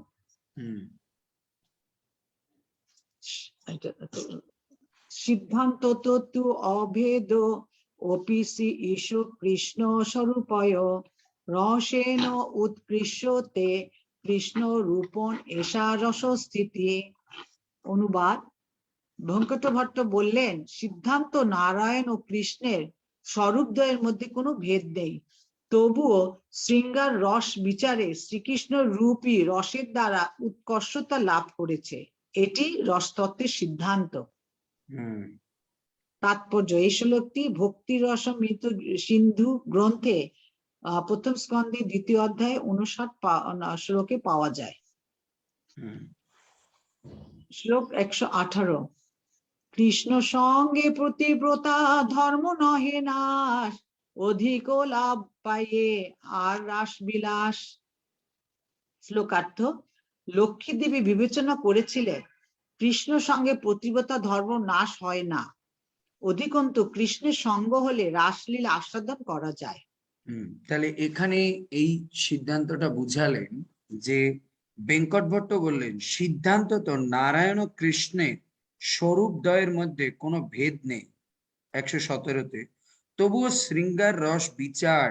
সিদ্ধান্ত তু অভেদ অপিসি ঈশো কৃষ্ণ স্বরূপয়, রসেন উৎকৃষ্টতে কৃষ্ণ রূপন এষা রসস্থিতি। অনুবাদ। বৈকুণ্ঠ ভট্ট বললেন, সিদ্ধান্ত নারায়ণ ও কৃষ্ণের স্বরূপদ্বয়ের মধ্যে কোনো ভেদ নেই, তবুও শৃঙ্গার রস বিচারে শ্রীকৃষ্ণ রূপী রসের দ্বারা উৎকর্ষতা লাভ করেছে, এটি রসতত্ত্বের সিদ্ধান্ত। তাৎপর্য। এই শ্লোকটি ভক্তি রসমৃত সিন্ধু গ্রন্থে প্রথম স্কন্ধে 2য় অধ্যায় 59 শ্লোকে পাওয়া যায়। শ্লোক 118। কৃষ্ণ সঙ্গে প্রতিব্রতা ধর্ম নহে নাশ, অধিক লাভ পাইয়ে আর রাস বিলাস। শ্লোকার্থ। লক্ষ্মী দেবী বিবেচনা করেছিলেন কৃষ্ণ সঙ্গে প্রতিব্রতা ধর্ম নাশ হয় না, অধিকন্তু কৃষ্ণের সঙ্গ হলে রাসলীলা আস্বাদন করা যায়। তাহলে এখানে এই সিদ্ধান্তটা বুঝালেন যে বেঙ্কট ভট্ট বললেন সিদ্ধান্ত তো নারায়ণ ও কৃষ্ণের স্বরূপদ্বয়ের মধ্যে কোনো ভেদ নেই 117-তে, তবুও শৃঙ্গার রস বিচার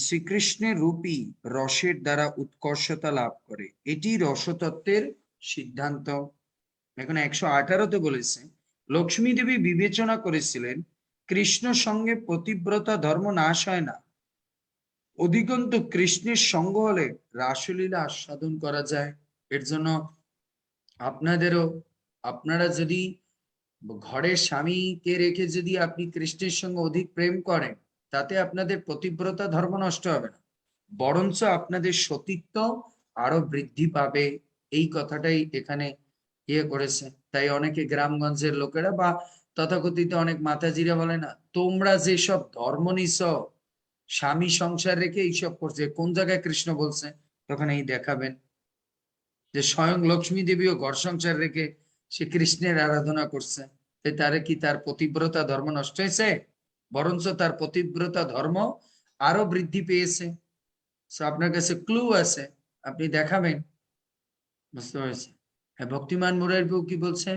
শ্রীকৃষ্ণের রূপী রসের দ্বারা উৎকর্ষতা লাভ করে, এটি রসতত্ত্বের সিদ্ধান্ত। এখন 118-তে বলেছে, লক্ষ্মী দেবী বিবেচনা করেছিলেন কৃষ্ণ সঙ্গে পতিব্রতা ধর্ম নাশ হয় না, অধিকন্তু কৃষ্ণের সঙ্গ হলে রাসলীলা আস্বাদন করা যায়। এর জন্য আপনাদেরও, আপনারা যদি ঘরের স্বামীকে রেখে যদি আপনি কৃষ্ণের সঙ্গে অধিক প্রেম করেন, তাতে আপনাদের পতিব্রতা ধর্ম নষ্ট হবে না, বরঞ্চ আপনাদের সতীত্ব আরো বৃদ্ধি পাবে। এই কথাটাই এখানে ইয়ে করেছে। তাই অনেকে গ্রামগঞ্জের লোকেরা বা তথাকথিত অনেক মাতাজিরা বলে না, তোমরা যেসব ধর্ম নিছ, স্বামী সংসার রেখে এইসব করছে, কোন জায়গায় কৃষ্ণ বলছে? তখন এই দেখাবেন যে স্বয়ং লক্ষ্মী দেবীও ঘর সংসার রেখে সে কৃষ্ণের আরাধনা করছে। তারে কি তার পতিব্রতা ধর্ম নষ্ট হয়েছে? বরঞ্চ তার পতিব্রতা ধর্ম আরো বৃদ্ধি পেয়েছে। আপনার কাছে ক্লু আছে, আপনি দেখাবেন। বুঝতে পেরেছি? হ্যাঁ, ভক্তিমান মুরারির বউ কি বলছে?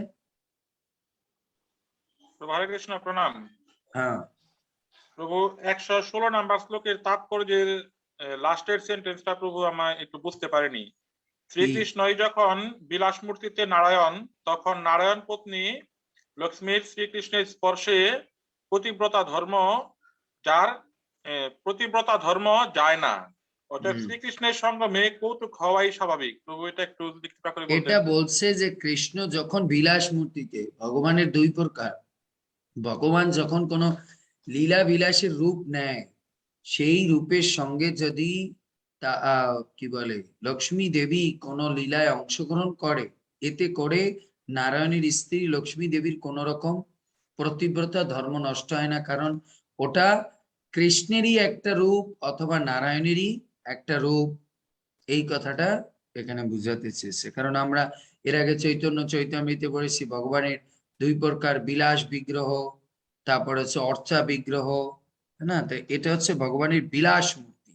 প্রভু হরে কৃষ্ণ, প্রণাম। হ্যাঁ, প্রভু 116 নাম্বার শ্লোকের তাৎপর্যের লাস্টের সেন্টেন্সটা প্রভু আমায় একটু বুঝতে পারেনি। শ্রীকৃষ্ণই যখন বিলাস মূর্তিতে নারায়ণ, তখন নারায়ণ পত্নী লক্ষ্মীর শ্রীকৃষ্ণের স্পর্শে পতিব্রতা ধর্ম, যার পতিব্রতা ধর্ম যায় না। অর্থাৎ শ্রীকৃষ্ণের সঙ্গে মেয়ে কৌতুক হওয়াই স্বাভাবিক। প্রভু এটা একটু কৃপা করে এটা বলবেন। বলছে যে কৃষ্ণ যখন বিলাস মূর্তিতে, ভগবানের দুই প্রকার, ভগবান যখন কোনো লীলা বিলাসের রূপ নেয়, সেই রূপের সঙ্গে যদি কি বলে লক্ষ্মী দেবী কোনো লীলায় অংশগ্রহণ করে, এতে করে নারায়ণের স্ত্রী লক্ষ্মী দেবীর কোন রকম প্রতিব্রতা ধর্ম নষ্ট হয় না, কারণ ওটা কৃষ্ণেরই একটা রূপ অথবা নারায়ণেরই একটা রূপ। এই কথাটা এখানে বুঝাতে চেয়েছে। কারণ আমরা এর আগে চৈতন্য চৈতামৃতে পড়েছি ভগবানের দুই প্রকার বিলাস বিগ্রহ, তারপর হচ্ছে অর্চা বিগ্রহ, না? তো এটা হচ্ছে ভগবানের বিলাস মূর্তি,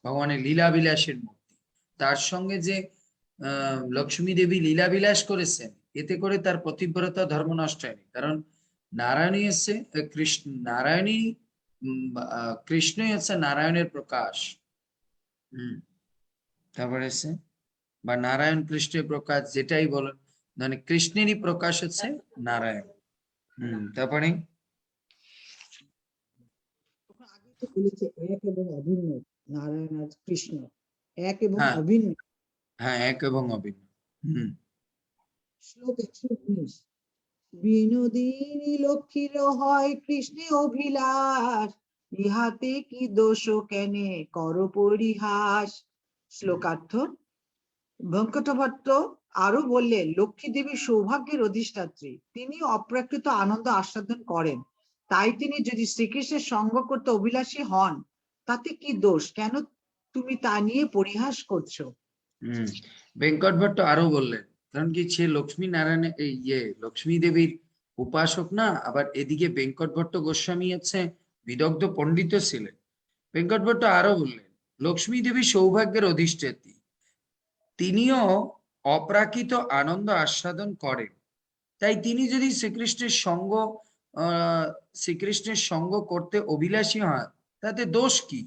ভগবানের লীলা বিলাসের মূর্তি। তার সঙ্গে যে লক্ষ্মী দেবী লীলা বিলাস করেছেন, এতে করে তার পতিব্রতা ধর্ম নষ্ট হয়নি, কারণ নারায়ণী হচ্ছে কৃষ্ণ, নারায়ণী কৃষ্ণই হচ্ছে নারায়ণের প্রকাশ। তারপরে হচ্ছে বা নারায়ণ কৃষ্ণের প্রকাশ, যেটাই বলেন, মানে কৃষ্ণেরই প্রকাশ হচ্ছে নারায়ণ। তারপরে আগে তো বলেছে এক এবং অভিন্ন, নারায়ণ আর কৃষ্ণ এক এবং হ্যাঁ, অভিন্ন। হ্যাঁ, এক এবং অভিন্ন। শ্লোক 119, বিনোদিনী লক্ষ্মীর হয় কৃষ্ণে অভিলাষ, ইহাতে কি দোষ কেনে কর পরিহাস। শ্লোকার্থ, ভঙ্কটভট্ট আরো বললেন, লক্ষ্মী দেবী সৌভাগ্যের অধিষ্ঠাত্রী, তিনি অপ্রাকৃত আনন্দ আস্বাদন করেন, তাই তিনি যদি শ্রীকৃষ্ণের সঙ্গ করতে অভিলাষী হন, তাতে কি দোষ, কেন তুমি তা নিয়ে পরিহাস করছো? বেঙ্কট ভট্ট আরো বললেন, কারণ কি সে লক্ষ্মী নারায়ণ লক্ষ্মী দেবীর উপাসক না, আবার এদিকে বেঙ্কট ভট্ট গোস্বামী হচ্ছে বিদগ্ধ পণ্ডিত ছিলেন। বেঙ্কট ভট্ট আরো বললেন, লক্ষ্মী দেবী সৌভাগ্যের অধিষ্ঠাত্রী, তিনিও অপ্রাকৃত আনন্দ আস্বাদন করেন, তাই তিনি যদি শ্রীকৃষ্ণের সঙ্গ করতে অভিলাষী হন, তাতে দোষ কি,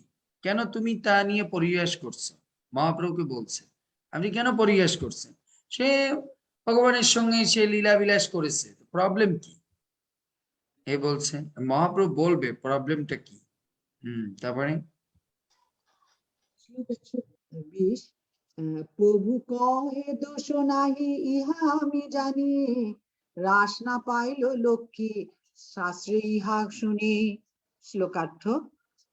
কেন তুমি তা নিয়ে পরিহাস করছো? মহাপ্রভুকে বলছে, আপনি কেন পরিহাস করছেন? সে ভগবানের সঙ্গে সে লীলা বিলাস করেছে, প্রবলেম কি? এ বলছে, মহাপ্রভু বলবে প্রবলেমটা কি। তারপরে শ্লোক 120, প্রভু কহে দোষ নাহি ইহা আমি জানি, রাস না পাইল লক্ষ্মী শাস্ত্রে ইহা শুনি। শ্লোকার্থ,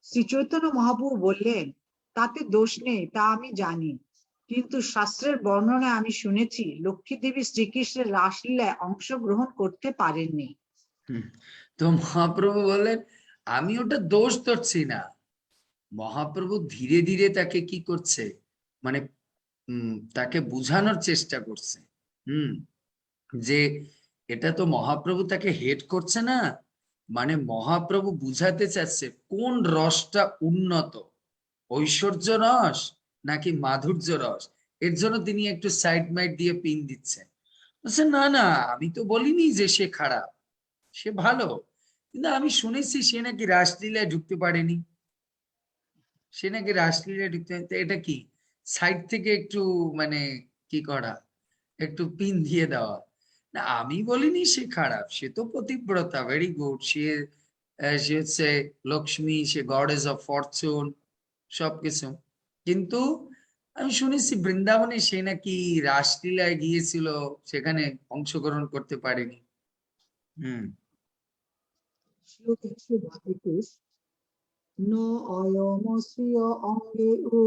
শ্রী চৈতন্য মহাপ্রভু বললেন, তাতে দোষ নেই তা আমি জানি, কিন্তু শাস্ত্রের বর্ণনায় আমি শুনেছি লক্ষ্মী দেবী শ্রীকৃষ্ণের রাসলীলায় অংশগ্রহণ করতে পারেননি। তো মহাপ্রভু বললেন, আমি ওটা দোষ ধরছি না। মহাপ্রভু ধীরে ধীরে তাকে কি করছে, মানে তাকে বুঝানোর চেষ্টা করছে, যে এটা তো মহাপ্রভু তাকে হেট করছে না, মানে মহাপ্রভু বুঝাতে চাচ্ছে কোন রসটা উন্নত, ঐশ্বর্য রস নাকি মাধুর্য রস। এর জন্য তিনি একটু সাইড মাইড দিয়ে পিন দিচ্ছেন। বলছে, না না, আমি তো বলিনি যে সে খারাপ, সে ভালো, কিন্তু আমি শুনেছি সে নাকি রাসলীলায় ঢুকতে পারেনি, সে নাকি রাসলীলায় ঢুকতে, এটা কি সাইড থেকে একটু মানে কি করা, একটু পিন দিয়ে দেওয়া। না আমি বলিনি সে খারাপ, সে তো পতিব্রতা, ভেরি গুড। সে হচ্ছে লক্ষ্মী, সে গডেস অফ ফরচুন, সবকিছু। কিন্তু আমি শুনেছি বৃন্দাবনে সে নাকি রাসলীলায় গিয়েছিল, সেখানে অংশগ্রহণ করতে পারেনি। হুম। শ্লোক 122 ন অয়মশ্রিয় অঙ্গে ও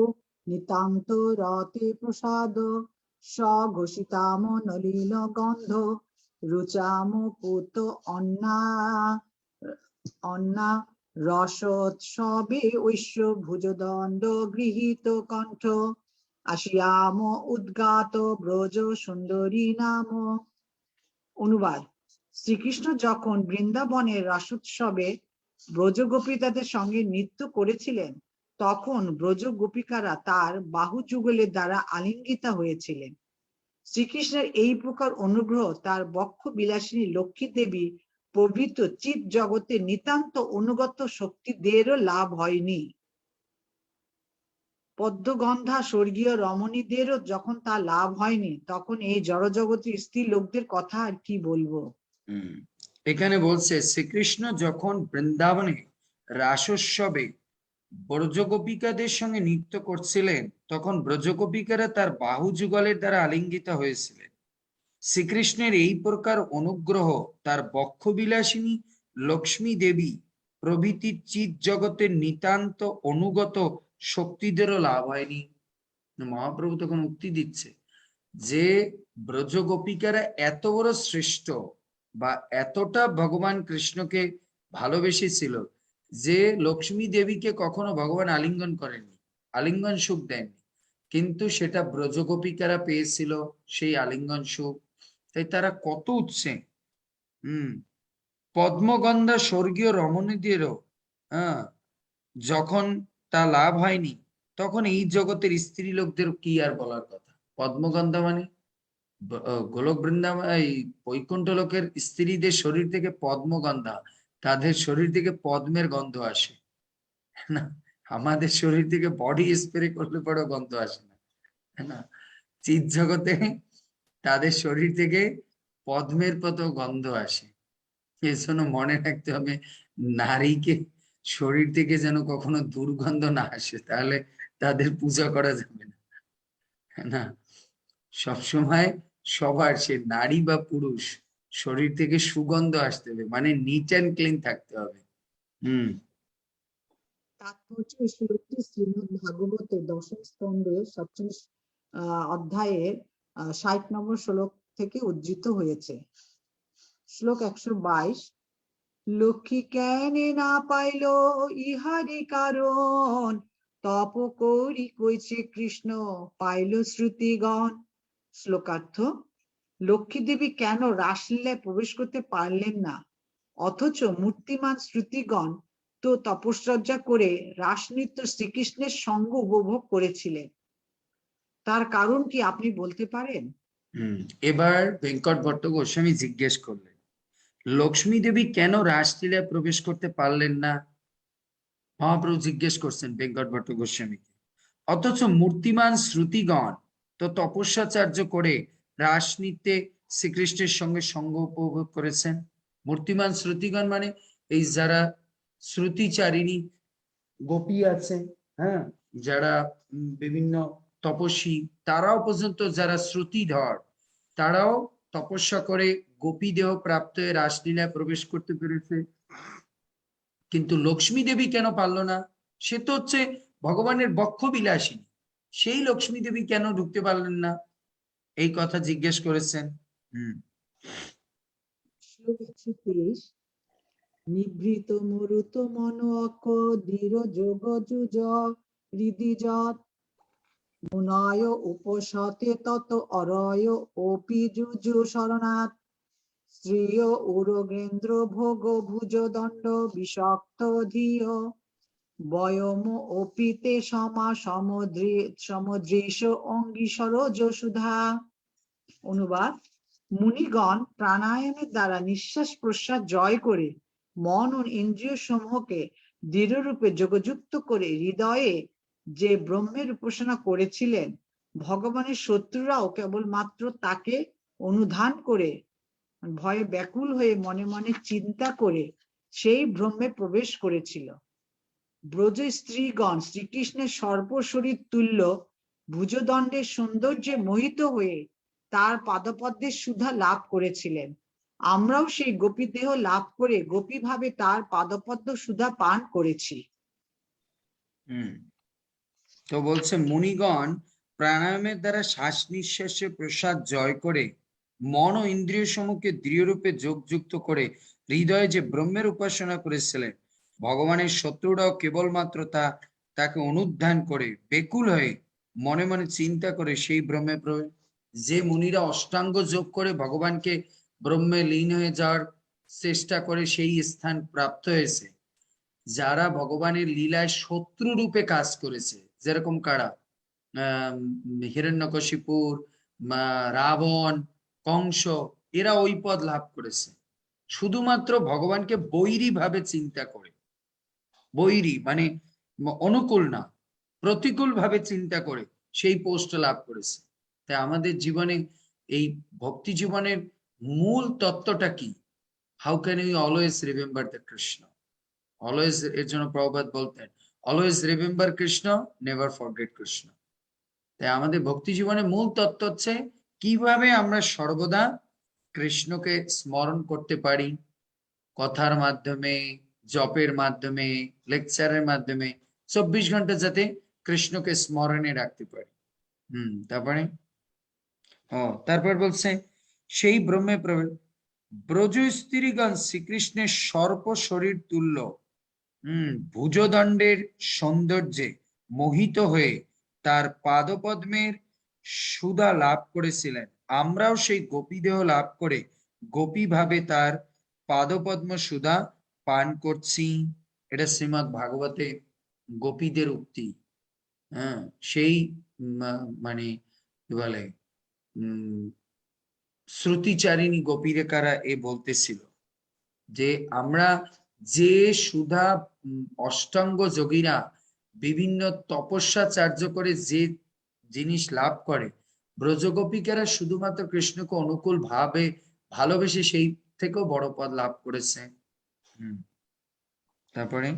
নিতান্ত রতে প্রসাদ স্বঘোষিতাম নলিন গন্ধ রুচাম পুত অন্না রসোৎসবে ঐশ্য ভুজদণ্ড গৃহীত কণ্ঠ আসিয়াম উদ্গাত ব্রজ সুন্দরী নাম। অনুবাদ: শ্রীকৃষ্ণ যখন বৃন্দাবনের রাসোৎসবে ব্রজগোপিকাদের সঙ্গে নৃত্য করেছিলেন, তখন ব্রজ গোপিকারা তার বাহু যুগলের দ্বারা আলিঙ্গিতা হয়েছিলেন। শ্রীকৃষ্ণের এই প্রকার অনুগ্রহ তার বক্ষ বিলাসিনী লক্ষ্মী দেবী প্রভৃত চিৎ জগতে নিতান্ত অনুগত শক্তিদেরও লাভ হয়নি। পদ্মগন্ধা স্বর্গীয় রমণীদেরও যখন তা লাভ হয়নি, তখন এই জড়জগতের স্ত্রী লোকদের কথা আর কি বলবো। এখানে বলছে শ্রীকৃষ্ণ যখন বৃন্দাবনে রাসোৎসবে ব্রজগোপিকাদের সঙ্গে নৃত্য করছিলেন, তখন ব্রজগোপিকারা তার বাহু যুগলের দ্বারা আলিঙ্গিত হয়েছিলেন। শ্রীকৃষ্ণের এই প্রকার অনুগ্রহ তার বক্ষবিলাসিনী লক্ষ্মী দেবী প্রভৃতি চিৎ জগতের নিতান্ত অনুগত শক্তিদেরও লাভ হয়নি। মহাপ্রভু তখন উক্তি দিচ্ছে যে ব্রজগোপিকারা এত বড় শ্রেষ্ঠ বা এতটা ভগবান কৃষ্ণকে ভালোবেসেছিল যে লক্ষ্মী দেবীকে কখনো ভগবান আলিঙ্গন করেননি, আলিঙ্গন সুখ দেননি, কিন্তু সেটা ব্রজগোপিকারা পেয়েছিল সেই আলিঙ্গন সুখ। তাই তারা কত উৎসে পদ্মগন্ধা স্বর্গীয় রমণীদেরও যখন তা লাভ হয়নি, তখন এই জগতের স্ত্রী লোকদের কি আর বলার কথা। পদ্মগন্ধা মানে গোলক বৃন্দাবন, এই বৈকুণ্ঠ লোকের স্ত্রীদের শরীর থেকে পদ্মগন্ধা, তাদের শরীর থেকে পদ্মের গন্ধ আসে না। আমাদের শরীর থেকে বডি স্প্রে করলে পরেও গন্ধ আসে না। চিৎ জগতে তাদের শরীর থেকে পদ্মের মতো গন্ধ আসে। এর জন্য মনে রাখতে হবে, নারীকে শরীর থেকে যেন কখনো দুর্গন্ধ না আসে, তাহলে তাদের পূজা করা যাবে না। সবসময় সবার, সে নারী বা পুরুষ, শরীর থেকে সুগন্ধ আসতে হবে, মানে নিট অ্যান্ড ক্লিন থাকতে হবে। তাৎপর্য: এই শ্লোকটি শ্রীমদ্ ভাগবতে দশম স্কন্ধের 7ম অধ্যায়ের 60 নম্বর শ্লোক থেকে উদ্ধৃত হয়েছে। শ্লোক 122 লক্ষ্মী কেনে না পাইল ইহারি কারণ তপ করি কইছে কৃষ্ণ পাইল শ্রুতিগণ। শ্লোকার্থ: লক্ষ্মী দেবী কেন রাসলীলায় প্রবেশ করতে পারলেন না, অথচ মূর্তিমান শ্রুতিগণ তো তপশ্চর্যা করে রাসনৃত্য শ্রীকৃষ্ণের সঙ্গ উপভোগ করেছিলেন, তার কারণ কি আপনি বলতে পারেন? এবার ভেঙ্কট ভট্ট গোস্বামী জিজ্ঞেস করলেন, লক্ষ্মী দেবী কেন রাসলীলায় প্রবেশ করতে পারলেন না? মহাপ্রভু জিজ্ঞেস করছেন ভেঙ্কট ভট্ট গোস্বামীকে, অথচ মূর্তিমান শ্রুতিগণ তো তপস্যাচার্য করে রাস নৃত্যে শ্রীকৃষ্ণের সঙ্গে সঙ্গ উপভোগ করেছেন। মূর্তিমান শ্রুতিগণ মানে এই যারা শ্রুতিচারিণী গোপী আছে, যারা বিভিন্ন তপস্বী, তারাও পর্যন্ত যারা শ্রুতিধর, তারাও তপস্যা করে গোপী দেহ প্রাপ্ত হয়ে রাসলীলায় প্রবেশ করতে পেরেছে। কিন্তু লক্ষ্মী দেবী কেন পারলো না? সে তো হচ্ছে ভগবানের বক্ষ বিলাসিনী, সেই লক্ষ্মী দেবী কেন ঢুকতে পারলেন না, এই কথা জিজ্ঞেস করেছেন। শ্লোক 123 নিভৃত মরুত মন অক্ষ দৃঢ় যোগ যুজ হৃদিজত মুনয় উপসতে তত অরয় অপি যুজু শরণাৎ শ্রীয় উরগেন্দ্র ভোগ ভুজ দণ্ড বিষক্ত ধিয় বয়ম অপিতে সমা সমদৃশ অঙ্গি সরোজ সুধা। অনুবাদ: মুনিগণ প্রাণায়ামের দ্বারা নিঃশ্বাস প্রশ্বাস জয় করে মন ও ইন্দ্রিয় সমূহকে দৃঢ়রূপে যোগযুক্ত করে হৃদয়ে যে ব্রহ্মের উপাসনা করেছিলেন, ভগবানের শত্রুরাও কেবলমাত্র তাকে অনুধান করে ভয়ে ব্যাকুল হয়ে মনে মনে চিন্তা করে সেই ভ্রমে প্রবেশ করেছিল। ব্রজ স্ত্রীগণ শ্রীকৃষ্ণের সর্বশরীর তুল্য ভুজদণ্ডের সৌন্দর্যে মোহিত হয়ে তার পাদপদ্মের সুধা লাভ করেছিলেন। আমরাও সেই গোপী দেহ লাভ করে গোপী ভাবে তার পাদপদ্ম সুধা পান করেছি। তো বলছে মুনিগণ প্রাণায়ামের দ্বারা শ্বাস নিঃশ্বাসের প্রসাদ জয় করে মন ও ইন্দ্রিয় সমূহকে দৃঢ়রূপে যোগযুক্ত করে হৃদয়ে যে ব্রহ্মের উপাসনা করেছিলেন, ভগবানের শত্রুরাও কেবলমাত্র তাকে অনুধ্যান করে বেকুল হয়ে মনে মনে চিন্তা করে সেই ব্রহ্মে যে মুনিরা অষ্টাঙ্গ যোগ করে ভগবানকে ব্রহ্মে লীন হয়ে যাওয়ার চেষ্টা করে সেই স্থান প্রাপ্ত হয়েছে, যারা ভগবানের লীলায় শত্রু রূপে কাজ করেছে, যেরকম কারা হিরণ্যকশিপুর, রাবণ, কংস, এরা ওই পদ লাভ করেছে শুধুমাত্র ভগবানকে বৈরী ভাবে চিন্তা করে। বৈরী মানে অনুকূল না, প্রতিকূল ভাবে চিন্তা করে সেই পোস্ট লাভ করেছে। তাই আমাদের জীবনে এই ভক্তি জীবনের মূল তত্ত্বটা কি? How can you always remember the Krishna? Always, এর জন্য প্রভুপাদ বলতেন always remember Krishna, never forget Krishna. তাই আমাদের ভক্তি জীবনের মূল তত্ত্ব হচ্ছে কিভাবে আমরা সর্বদা কৃষ্ণকে স্মরণ করতে পারি, কথার মাধ্যমে, জপের মাধ্যমে, লেকচারের মাধ্যমে 24 ঘন্টা যাতে কৃষ্ণকে স্মরণে রাখতে পারি। তারপর বলছে সেই ব্রহ্মে ব্রজ স্ত্রীগণ শ্রীকৃষ্ণের সর্প শরীর তুল্য ভুজদণ্ডের সৌন্দর্যে মোহিত হয়ে তার পাদপদ্মের সুধা লাভ করেছিলেন। আমরাও সেই গোপী দেহ লাভ করে গোপী ভাবে তার পাদপদ্ম সুধা পান করছি। এটা শ্রীমদ্ ভাগবতে গোপীদের উক্তি। সেই মানে কি বলে শ্রুতিচারিণী গোপীরেখারা এ বলতেছিল যে আমরা যে সুধা অষ্টাঙ্গ যোগীরা বিভিন্ন তপস্যাচার্য করে যে জিনিস লাভ করে, ব্রজগোপিকারা শুধুমাত্র কৃষ্ণকে অনুকূল ভাবে ভালোবেসে সেই থেকেও বড় পদ লাভ করেছে। তারপরে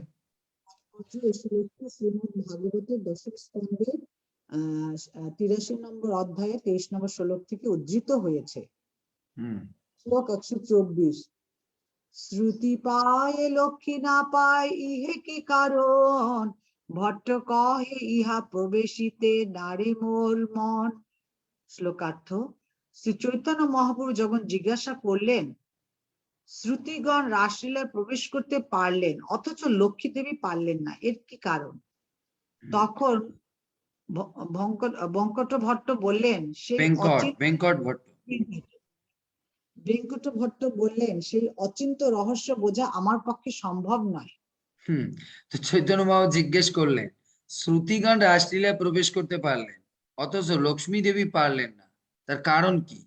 ভাগবতের দশম স্কন্ধের 83 নম্বর অধ্যায়ে 23 নম্বর শ্লোক থেকে উদ্ধৃত হয়েছে। শ্লোক 124। শ্রুতি পায় লক্ষ্মী না পায় ইহে কি কারণ, ভট্ট কহে ইহা প্রবেশিতে নারী মোর মন। শ্লোকার্থ: শ্রী চৈতন্য মহাপ্রভু যখন জিজ্ঞাসা করলেন শ্রুতিগণ রাসলীলায় প্রবেশ করতে পারলেন অথচ লক্ষ্মী দেবী পারলেন না, এর কি কারণ? তখন বঙ্কট ভট্ট বললেন বেঙ্কট ভট্ট বললেন সেই অচিন্ত রহস্য বোঝা আমার পক্ষে সম্ভব নয়। তো চৈতন্য মহাপ্রভু জিজ্ঞেস করলেন শ্রুতিগণ রাসলীলায় প্রবেশ করতে পারলেন অথচ লক্ষ্মী দেবী পারলেন না, তার কারণ কি?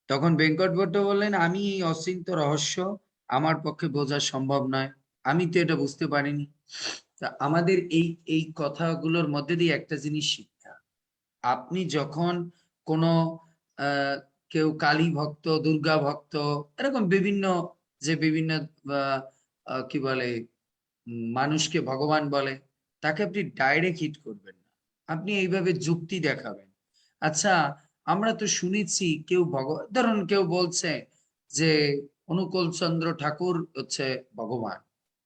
তখন বেঙ্কট ভট্ট বললেন আমি এই অচিন্ত রহস্য আমার পক্ষে বোঝা সম্ভব নয়, আমি তো এটা বুঝতে পারিনি। তা আমাদের এই কথাগুলোর মধ্যে দিয়ে একটা জিনিস শিক্ষা, আপনি যখন কোনো কেউ কালী ভক্ত, দুর্গা ভক্ত, এরকম বিভিন্ন কি বলে মানুষকে ভগবান বলে, তাকে আপনি ডাইরেক্ট হিট করবেন না, আপনি এইভাবে যুক্তি দেখাবেন। আচ্ছা, আমরা তো শুনেছি কেউ ধরুন কেউ বলছে যে অনুকূল চন্দ্র ঠাকুর হচ্ছে ভগবান,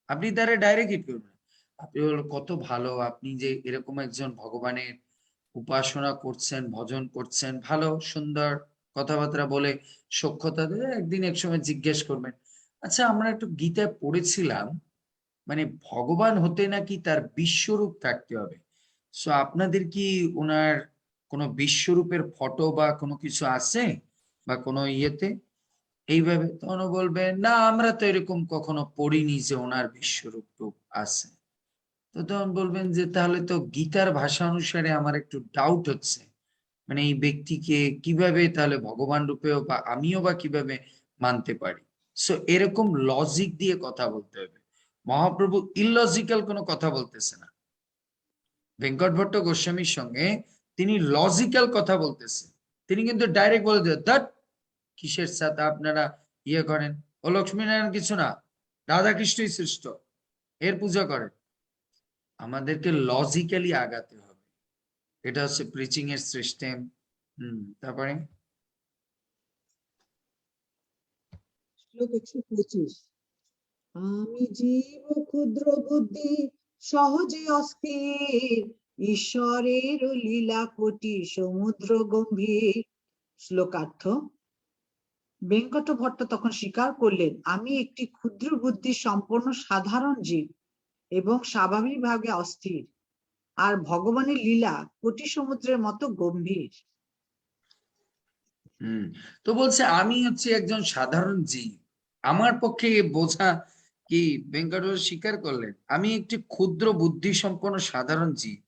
আপনি তারা ডাইরেক্ট হিট করবেন। আপনি কত ভালো, আপনি যে এরকম একজন ভগবানের উপাসনা করছেন, ভজন করছেন, ভালো সুন্দর কথাবার্তা বলে সখ্যতা দিয়ে একদিন এক সময় জিজ্ঞেস করবেন, আচ্ছা আমরা একটু গীতায় পড়েছিলাম মানে ভগবান হতে নাকি তার বিশ্বরূপ থাকতে হবে, সো আপনাদের কি ওনার কোনো বিশ্বরূপের ফটো বা কোনো কিছু আছে বা কোনো ইয়েতে? এইভাবে তখন বলবেন না আমরা তো এরকম কখনো পড়িনি যে ওনার বিশ্বরূপ রূপ আছে। তো তখন বলবেন যে তাহলে তো গীতার ভাষা অনুসারে আমার একটু ডাউট হচ্ছে, মানে এই ব্যক্তিকে কিভাবে তাহলে ভগবান রূপেও বা আমিও বা কিভাবে মানতে পারি? সো এরকম লজিক দিয়ে কথা বলতে হবে। মহাপ্রভু ইললজিক্যাল কোনো কথা বলতেছে না। বেঙ্কট ভট্ট গোস্বামীর সঙ্গে তিনি লজিক্যাল কথা বলতেছে, তিনি কিন্তু ডাইরেক্ট বলে দেন দ্যাট কিসের সাথে আপনারা ইয়ে করেন? ও লক্ষ্মীনারায়ণ কিছু না, রাধা কৃষ্ণই শ্রেষ্ঠ, এর পূজা করেন। আমাদেরকে লজিক্যালি আগাতে হবে, এটা হচ্ছে প্রিচিং এর সিস্টেম। তারপরে শ্লোক 125। আমি জীব ক্ষুদ্র বুদ্ধি সহজে অস্থির, ঈশ্বরের লীলা কোটি সমুদ্র গম্ভীর। শ্লোকার্থ। বেঙ্কট ভট্ট তখন স্বীকার করলেন, আমি একটি ক্ষুদ্র বুদ্ধি সম্পন্ন সাধারণ জীব এবং স্বাভাবিকভাবে অস্থির, আর ভগবানের লীলা কোটি সমুদ্রের মতো গম্ভীর। তো বলছে আমি হচ্ছে একজন সাধারণ জীব, আমার পক্ষে এ বোঝা কি? বেঙ্কটেশ্বর স্বীকার করলেন আমি একটি ক্ষুদ্র বুদ্ধি সম্পন্ন সাধারণ জীব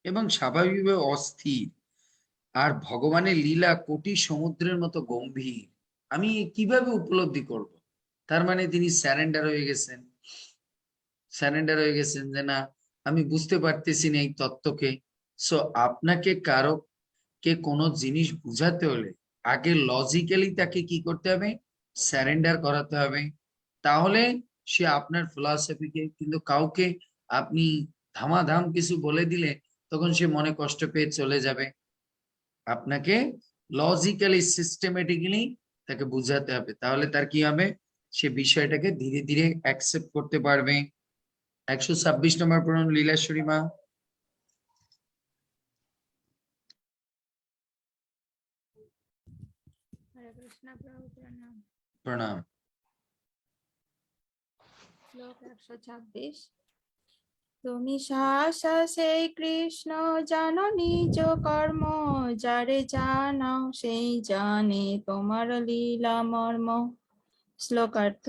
এবং স্বাভাবিকভাবে অস্থির, আর ভগবানের লীলা কোটি সমুদ্রের মতো গম্ভীর। আমি কিভাবে উপলব্ধি করব? তার মানে তিনি স্যারেন্ডার হয়ে গেছেন, স্যারেন্ডার হয়ে গেছেন যে না, আমি বুঝতে পারতেছি না এই তত্ত্বকে। সো আপনাকে কারো কে কোনো জিনিস বুঝাতে হলে আগে লজিক্যালি তাকে কি করতে হবে? স্যারেন্ডার করাতে হবে, তাহলে সে আপনার ফিলসফিকে। কিন্তু কাউকে আপনি ধামাধাম কিছু বলে দিলে তখন সে মনে কষ্ট পেয়ে চলে যাবে। আপনাকে লজিক্যালি সিস্টেমেটিক্যালি তাকে বুঝাতে হবে, তাহলে তার কি হবে? সে বিষয়টাকে ধীরে ধীরে অ্যাকসেপ্ট করতে পারবে। 126 নম্বর পড়ুন লীলাশ্বরী মা। হরে কৃষ্ণ প্রভু প্রণাম। প্রণাম। শ্লোক 126। তুমি সহসা সেই কৃষ্ণ জানো নিজ কর্ম, যারে জানাও সেই জানে তোমার লীলা মর্ম। শ্লোকার্থ।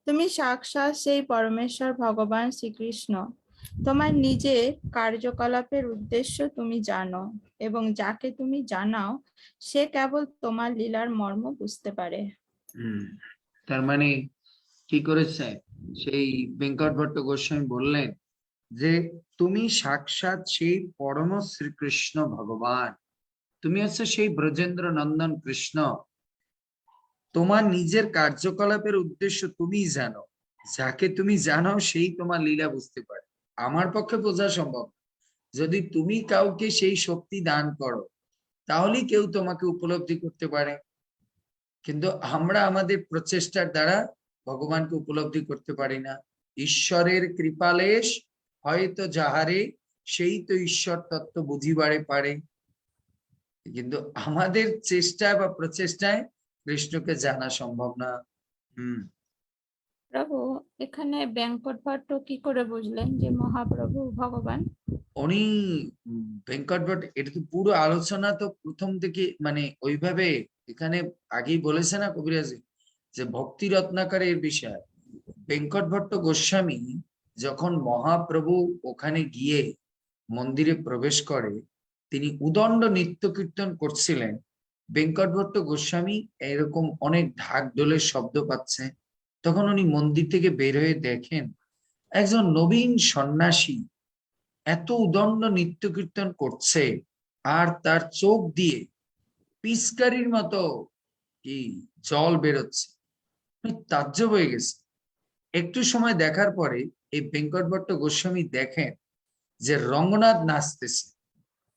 তুমি সাক্ষাৎ সেই পরমেশ্বর ভগবান শ্রীকৃষ্ণ, তোমার নিজের কার্যকলাপের উদ্দেশ্য তুমি জানো, এবং যাকে তুমি জানাও সে কেবল তোমার লীলার মর্ম বুঝতে পারে। তার মানে কি করেছে সেই বেঙ্কট ভট্ট গোস্বামী বললেন যে তুমি সাক্ষাৎ সেই পরম শ্রীকৃষ্ণ ভগবান, তুমি হচ্ছে সেই ব্রজেন্দ্র নন্দন কৃষ্ণ, তোমার নিজের কার্যকলাপের উদ্দেশ্য তুমি জানো, যাকে তুমি জানো সেই তোমার লীলা বুঝতে পারে। আমার পক্ষে বোঝা সম্ভব না। যদি তুমি কাউকে সেই শক্তি দান করো তাহলেই কেউ তোমাকে উপলব্ধি করতে পারে, কিন্তু আমরা আমাদের প্রচেষ্টার দ্বারা ভগবানকে উপলব্ধি করতে পারি না। ঈশ্বরের কৃপালেশ হয়তো যাহারে, সেই তো ঈশ্বর তত্ত্ব বুঝিবারে পারে, কিন্তু আমাদের চেষ্টা বা প্রচেষ্টায় কৃষ্ণকে জানা সম্ভব না। প্রভু, এখানে বেঙ্কট ভট্ট কি করে বুঝলেন যে মহাপ্রভু ভগবান? উনি বেঙ্কট ভট্ট, এটা তো পুরো আলোচনা তো প্রথম থেকে মানে ওইভাবে এখানে আগেই বলেছে না কবিরাজ যে ভক্তি রত্নাকরের বিষয়। বেঙ্কট ভট্ট গোস্বামী যখন মহাপ্রভু ওখানে গিয়ে মন্দিরে প্রবেশ করে, তিনি উদণ্ড নৃত্য কীর্তন করছিলেন। বেঙ্কট ভট্ট গোস্বামী এরকম অনেক ঢাক ঢোলের শব্দ পাচ্ছে, তখন উনি মন্দির থেকে বের হয়ে দেখেন একজন নবীন সন্ন্যাসী এত উদণ্ড নৃত্য কীর্তন করছে, আর তার চোখ দিয়ে পিচকারির মতো কি জল বেরোচ্ছে। তাজ্জব হয়ে গেছে। একটু সময় দেখার পরে এই বেঙ্কট ভট্ট গোস্বামী দেখেন যে রঙ্গনাথ নাচতেছে।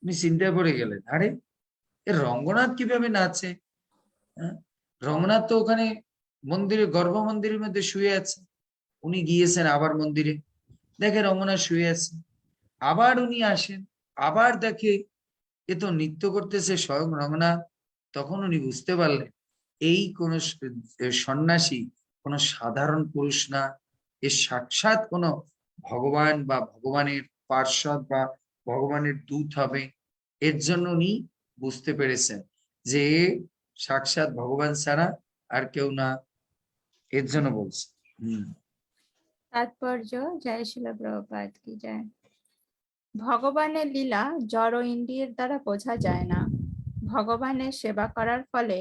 উনি চিন্তায় পড়ে গেলেন, আরে এ রঙ্গনাথ কিভাবে নাচে? রঙ্গনাথ তো ওখানে মন্দিরে গর্ভ মন্দিরের মধ্যে শুয়ে আছে। উনি গিয়েছেন আবার মন্দিরে, দেখে রঙ্গনাথ শুয়ে আছে। আবার উনি আসেন, আবার দেখে এ তো নৃত্য করতেছে স্বয়ং রঙ্গনাথ। তখন উনি বুঝতে পারলেন এই কোন সন্ন্যাসী কোন সাধারণ পুরুষ না, এ সাক্ষাৎ কোন ভগবান বা ভগবানের পার্ষদ বা ভগবানের দূত হবে। এর জন্য উনি বুঝতে পেরেছেন যে সাক্ষাৎ ভগবান ছাড়া আর কেউ না, এর জন্য বলছে। তাৎপর্য। জয় শিল প্রভুপাদ কি জয়। ভগবানের লীলা জড় ইন্দ্রিয়ের দ্বারা বোঝা যায় না। ভগবানের সেবা করার ফলে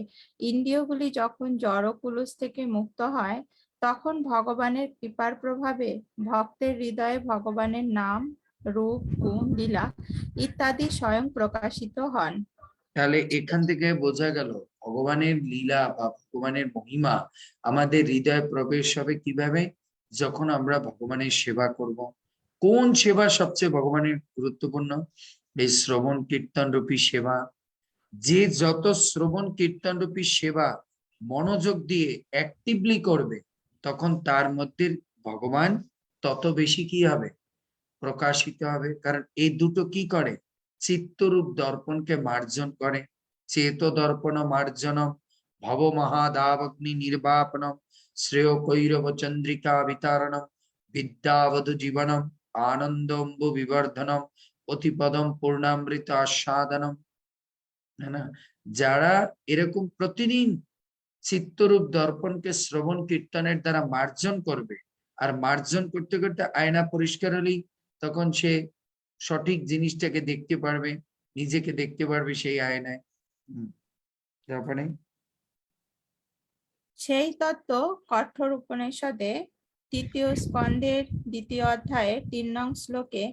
ইন্দ্রিয়গুলি যখন জড় কুলুষ থেকে মুক্ত হয়, তখন ভগবানের কৃপার প্রভাবে ভক্তের হৃদয়ে ভগবানের নাম, রূপ, গুণ, লীলা ইত্যাদি স্বয়ং প্রকাশিত হন। তাহলে এখান থেকে বোঝা গেল ভগবানের লীলা বা ভগবানের মহিমা আমাদের হৃদয়ে প্রবেশ হবে কিভাবে? যখন আমরা ভগবানের সেবা করব। কোন সেবা সবচেয়ে ভগবানের গুরুত্বপূর্ণ? এই শ্রবণ কীর্তন রূপী সেবা। যে যত শ্রবণ কীর্তন রূপী সেবা মনোযোগ দিয়ে অ্যাক্টিভলি করবে, তখন তার মধ্যে ভগবান তত বেশি কি হবে? প্রকাশিত হবে। কারণ এই দুটো কি করে? চিত্তরূপ দর্পণকে মার্জন করে। চেত দর্পণ মার্জনম ভব মহাদাবগ্নি নির্বাপনম শ্রেয় কৈরব চন্দ্রিকা বিতারণম বিদ্যাবধু জীবনম আনন্দম্বু বিবর্ধনম অতিপদম পূর্ণামৃত আস্বাদনম। না, যারা এরকম প্রতিদিন চিত্তরূপ দর্পণকে শ্রবণ কীর্তনের দ্বারা মার্জন করবে, আর মার্জন করতে করতে আয়না পরিষ্কার হলেই তখন সে সঠিক জিনিসটাকে দেখতে পারবে, নিজেকে দেখতে পারবে সেই আয়নায়। তারপরে সেই তত্ত্ব কঠোর উপনিষদে ৩য় স্কন্ধের ২য় অধ্যায়ে ৩ নং শ্লোকে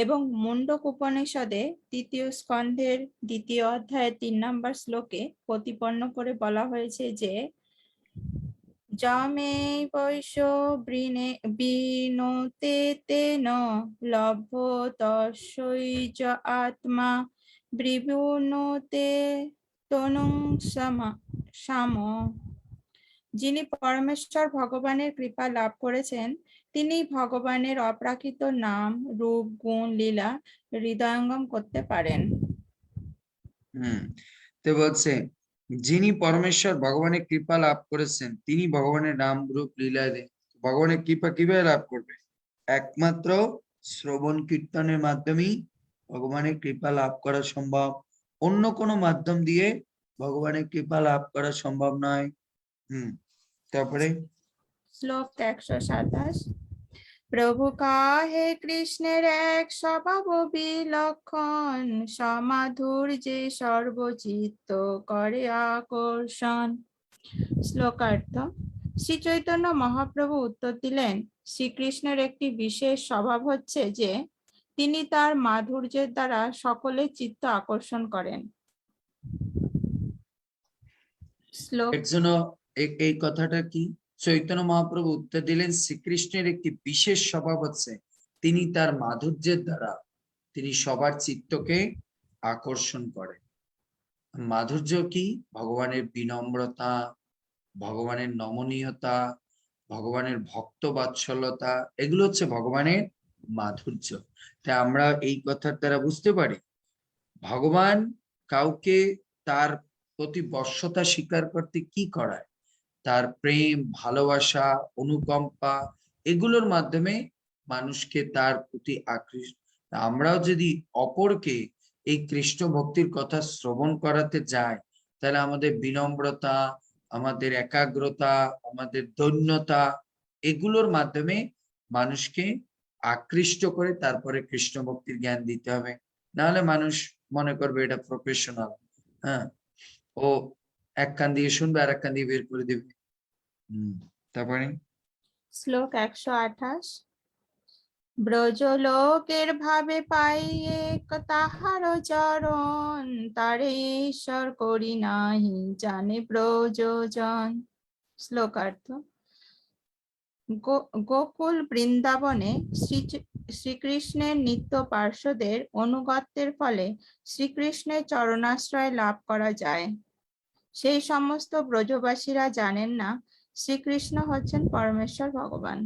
এবং মুন্ডক উপনিষদে ৩য় স্কন্ধের ২য় অধ্যায়ে ৩ নম্বর শ্লোকে প্রতিপন্ন করে বলা হয়েছে যে যমে বৈশ্য বিনোতে তেন লভ্য তস্যৈজ আত্মা বিবুনোতে তনুং সাম। যিনি পরমেশ্বর ভগবানের কৃপা লাভ করেছেন, তিনি ভগবানের অপ্রাকৃত নাম, রূপ, গুণ, লীলা হৃদয়ঙ্গম করতে পারেন। তো বলছে যিনি পরমেশ্বর ভগবানের কৃপা লাভ করেছেন, তিনি ভগবানের নাম, রূপ, লীলা ভগবানের কৃপা কিভাবে লাভ করবে? একমাত্র শ্রবণ কীর্তনের মাধ্যমেই ভগবানের কৃপা লাভ করা সম্ভব। অন্য কোনো মাধ্যম দিয়ে ভগবানের কৃপা লাভ করা সম্ভব নয়। তারপরে শ্লোক ১২৭। প্রভু কাহে কৃষ্ণের এক স্বভাব বিলক্ষণ, সমাধুর্যে সর্বচিত্ত করে আকর্ষণ। শ্লোকার্থ। শ্রী চৈতন্য মহাপ্রভু উত্তর দিলেন, শ্রীকৃষ্ণের একটি বিশেষ স্বভাব হচ্ছে যে তিনি তার মাধুর্যের দ্বারা সকলের চিত্ত আকর্ষণ করেন। শ্লোক। এর জন্য এই কথাটা কি? চৈতন্য মহাপ্রভু উত্তর দিলেন, শ্রীকৃষ্ণের একটি বিশেষ স্বভাব হচ্ছে তিনি তার মাধুর্যের দ্বারা তিনি সবার চিত্তকে আকর্ষণ করেন। মাধুর্য কি? ভগবানের বিনম্রতা, ভগবানের নমনীয়তা, ভগবানের ভক্ত বাৎসল্যতা, এগুলো হচ্ছে ভগবানের মাধুর্য। তাই আমরা এই কথার দ্বারা বুঝতে পারি ভগবান কাউকে তার প্রতি বশ্যতা স্বীকার করতে কি করায়? তার প্রেম, ভালোবাসা, অনুকম্পা, এগুলোর মাধ্যমে মানুষকে তার প্রতি আকৃষ্ট। আমরাও যদি অপরকে এই কৃষ্ণ ভক্তির কথা শ্রবণ করাতে যাই, তাহলে আমাদের বিনম্রতা, আমাদের একাগ্রতা, আমাদের দৈন্যতা, এগুলোর মাধ্যমে মানুষকে আকৃষ্ট করে তারপরে কৃষ্ণ ভক্তির জ্ঞান দিতে হবে। নাহলে মানুষ মনে করবে এটা প্রফেশনাল, হ্যাঁ, ও এক কান দিয়ে শুনবে আর এক কান দিয়ে বের করে দেবে। তারপরে শ্লোক ১২৮। ব্রজলোকের ভাবে পাইয়ে তাহার চরণ, তারে ঈশ্বর করি নাহি জানে ব্রজজন। শ্লোকার্থ। গোকুল বৃন্দাবনে শ্রীকৃষ্ণের নিত্য পার্শ্বদের অনুগত্যের ফলে শ্রীকৃষ্ণের চরণাশ্রয় লাভ করা যায়। সেই সমস্ত ব্রজবাসীরা জানেন না শ্রীকৃষ্ণ হচ্ছেন পরমেশ্বর ভগবান।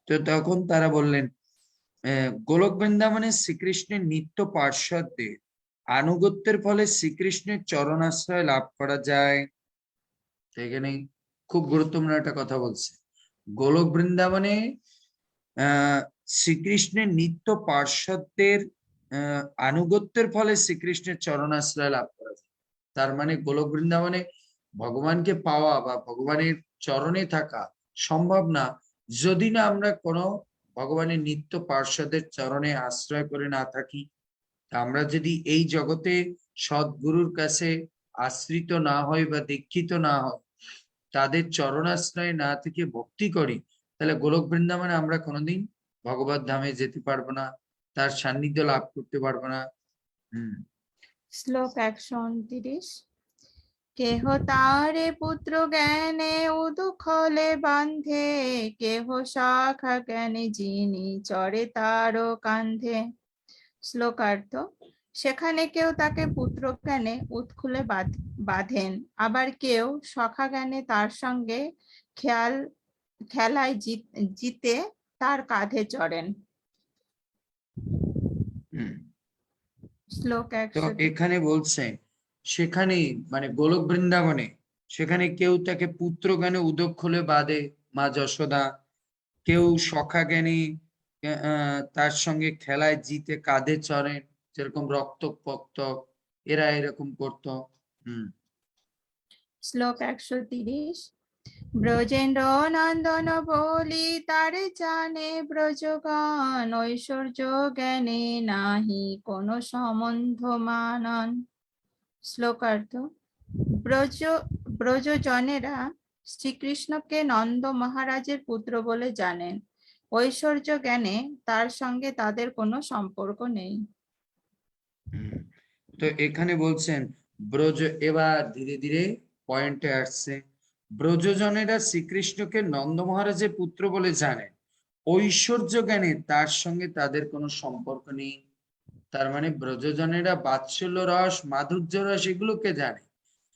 তো তখন তারা বললেন, গোলক বৃন্দাবনে শ্রীকৃষ্ণের নিত্য পার্শ্বদের আনুগত্যের ফলে শ্রীকৃষ্ণের চরণাশ্রয় লাভ করা যায়। এখানে খুব গুরুত্বপূর্ণ একটা কথা বলছে। গোলক বৃন্দাবনে শ্রীকৃষ্ণের নিত্য পার্শ্বদের আনুগত্যের ফলে শ্রীকৃষ্ণের চরণাশ্রয় লাভ করা যায়। তার মানে গোলক বৃন্দাবনে ভগবানকে পাওয়া বা ভগবানের চরণে থাকা সম্ভব না যদি না আমরা কোনো ভগবানের নিত্য পার্শ্বদের চরণে আশ্রয় করে না থাকি। আমরা যদি এই জগতে সদ্গুরুর কাছে আশ্রিত না হই বা দীক্ষিত না হই, তাদের চরণাশ্রয় না থেকে ভক্তি করি, তাহলে গোলক বৃন্দাবনে আমরা কোনোদিন ভগবত ধামে যেতে পারবো না, তার সান্নিধ্য লাভ করতে পারবো না। শ্লোক 129। কেহ তারে পুত্র জ্ঞানে উদুখলে বান্ধে, কেহ শাখা জ্ঞানে যিনি চরে তার কান্ধে। শ্লোকার্থ। সেখানে কেউ তাকে পুত্র জ্ঞানে উৎখুলে বাঁধেন, আবার কেউ সখা জ্ঞানে তার সঙ্গে খেলায় জিতে তার কাঁধে চড়েন। হুম। শ্লোক তো 130। এখানে বলছে সেখানে মানে গোলক বৃন্দাবনে সেখানে কেউ তাকে পুত্র জ্ঞানে উদক খুলে বাঁধে মা যশোদা, কেউ সখা জ্ঞানী তার সঙ্গে খেলায় জিতে কাঁধে চড়েন, যেরকম রক্তক পক্তক এরা এরকম করতো। শ্লোক 130। ব্রজেন্দ্র নন্দন বলি তারে জানে ব্রজগান, ঐশ্বর্য জ্ঞানে নাহি কোন সম্বন্ধ মানন। শ্লোকার্থ। ব্রজজনেরা শ্রীকৃষ্ণকে নন্দ মহারাজের পুত্র বলে জানেন, ঐশ্বর্য জ্ঞানে তার সঙ্গে তাদের কোনো সম্পর্ক নেই। তো এখানে বলছেন ব্রজ, এবার ধীরে ধীরে পয়েন্টে আসছে, ব্রজজনেরা শ্রীকৃষ্ণকে নন্দ মহারাজের পুত্র বলে জানেন, ঐশ্বর্য জ্ঞানে তার সঙ্গে তাদের কোনো সম্পর্ক নেই। তার মানে ব্রজজনেরা বাৎসল্য রস, মাধুর্য রস এগুলোকে জানে,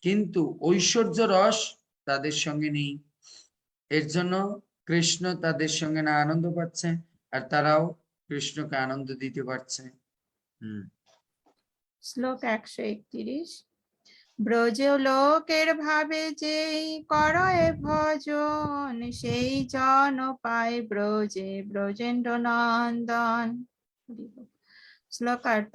কিন্তু ঐশ্বর্য রস তাদের সঙ্গে নেই। এর জন্য কৃষ্ণ তাদের সঙ্গে না আনন্দ পাচ্ছে, আর তারাও কৃষ্ণকে আনন্দ দিতে পারছে। শ্লোক 131। ব্রজ লোকের ভাবে যেই করয়ে ভজন, সেই জন পায় ব্রজে ব্রজেন্দ্র নন্দন। শ্লোকার্থ।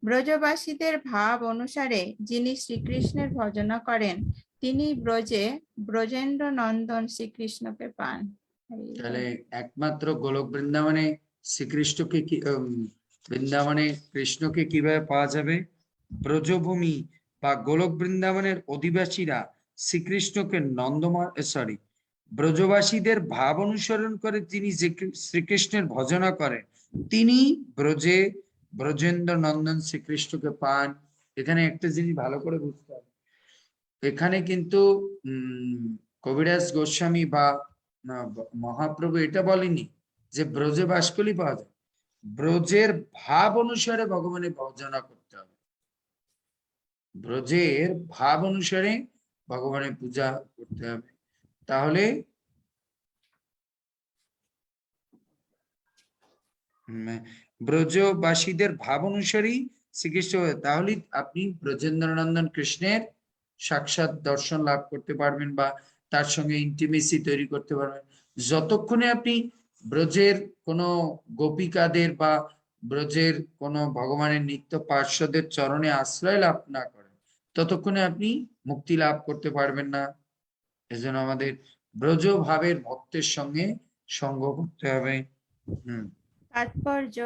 ব্রজবাসীদের ভাব অনুসারে যিনি শ্রীকৃষ্ণের ভজনা করেন, তিনি ব্রজে ব্রজেন্দ্র নন্দন শ্রীকৃষ্ণকে পান। তাহলে একমাত্র গোলক বৃন্দাবনে শ্রীকৃষ্ণকে বৃন্দাবনে কৃষ্ণকে কিভাবে পাওয়া যাবে? ব্রজভূমি বা গোলক বৃন্দাবনের অধিবাসীরা শ্রীকৃষ্ণকে ব্রজবাসীদের ভাব অনুসরণ করে তিনি শ্রীকৃষ্ণের ভজনা করেন, তিনি ব্রজে ব্রজেন্দ্র নন্দন শ্রীকৃষ্ণকে পান। এখানে একটা জিনিস ভালো করে বুঝতে হবে, এখানে কিন্তু কবিরাজ গোস্বামী বা মহাপ্রভু এটা বলেনি যে ব্রজে বাস করলেই পাওয়া যায়, ব্রজের ভাব অনুসারে ভগবানের ভজনা করতে হবে, ব্রজের ভাব অনুসারে ভগবানের পূজা করতে হবে। তাহলে ব্রজবাসীদের ভাব অনুসারী শ্রীকৃষ্ণ, তাহলে আপনি ব্রজেন্দ্রনন্দন কৃষ্ণের সাক্ষাৎ দর্শন লাভ করতে পারবেন বা তার সঙ্গে ইন্টিমেসি তৈরি করতে পারবেন। যতক্ষণে আপনি ব্রজের কোনো গোপিকাদের বা ব্রজের কোনো ভগবানের নিত্য পার্শ্বদের চরণে আশ্রয় লাভ না করেন, ততক্ষণে আপনি মুক্তি লাভ করতে পারবেন না। এজন্য আমাদের ব্রজ ভাবের ভক্তের সঙ্গে সঙ্গ করতে হবে। তাৎপর্য।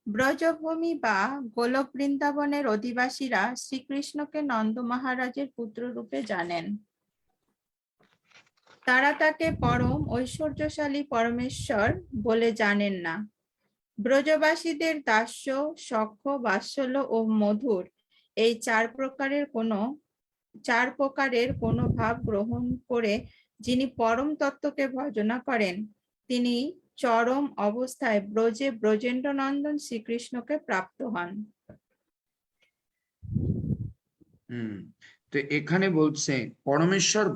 ব্রজভূমি বা গোলক বৃন্দাবনের অধিবাসীরা শ্রীকৃষ্ণকে নন্দ মহারাজের পুত্র রূপে জানেন, তারা তাকে পরম ঐশ্বর্যশালী পরমেশ্বর বলে জানেন না। ব্রজবাসীদের দাস্য, সখ্য, বাৎসল্য ও মধুর এই চার প্রকারের কোনো ভাব গ্রহণ করে যিনি পরম তত্ত্বকে ভজনা করেন, তিনি চরম অবস্থায় ব্রজে ব্রজেন্দ্র নন্দন শ্রীকৃষ্ণকে প্রাপ্ত হন। তো এখানে বলছে পরমেশ্বর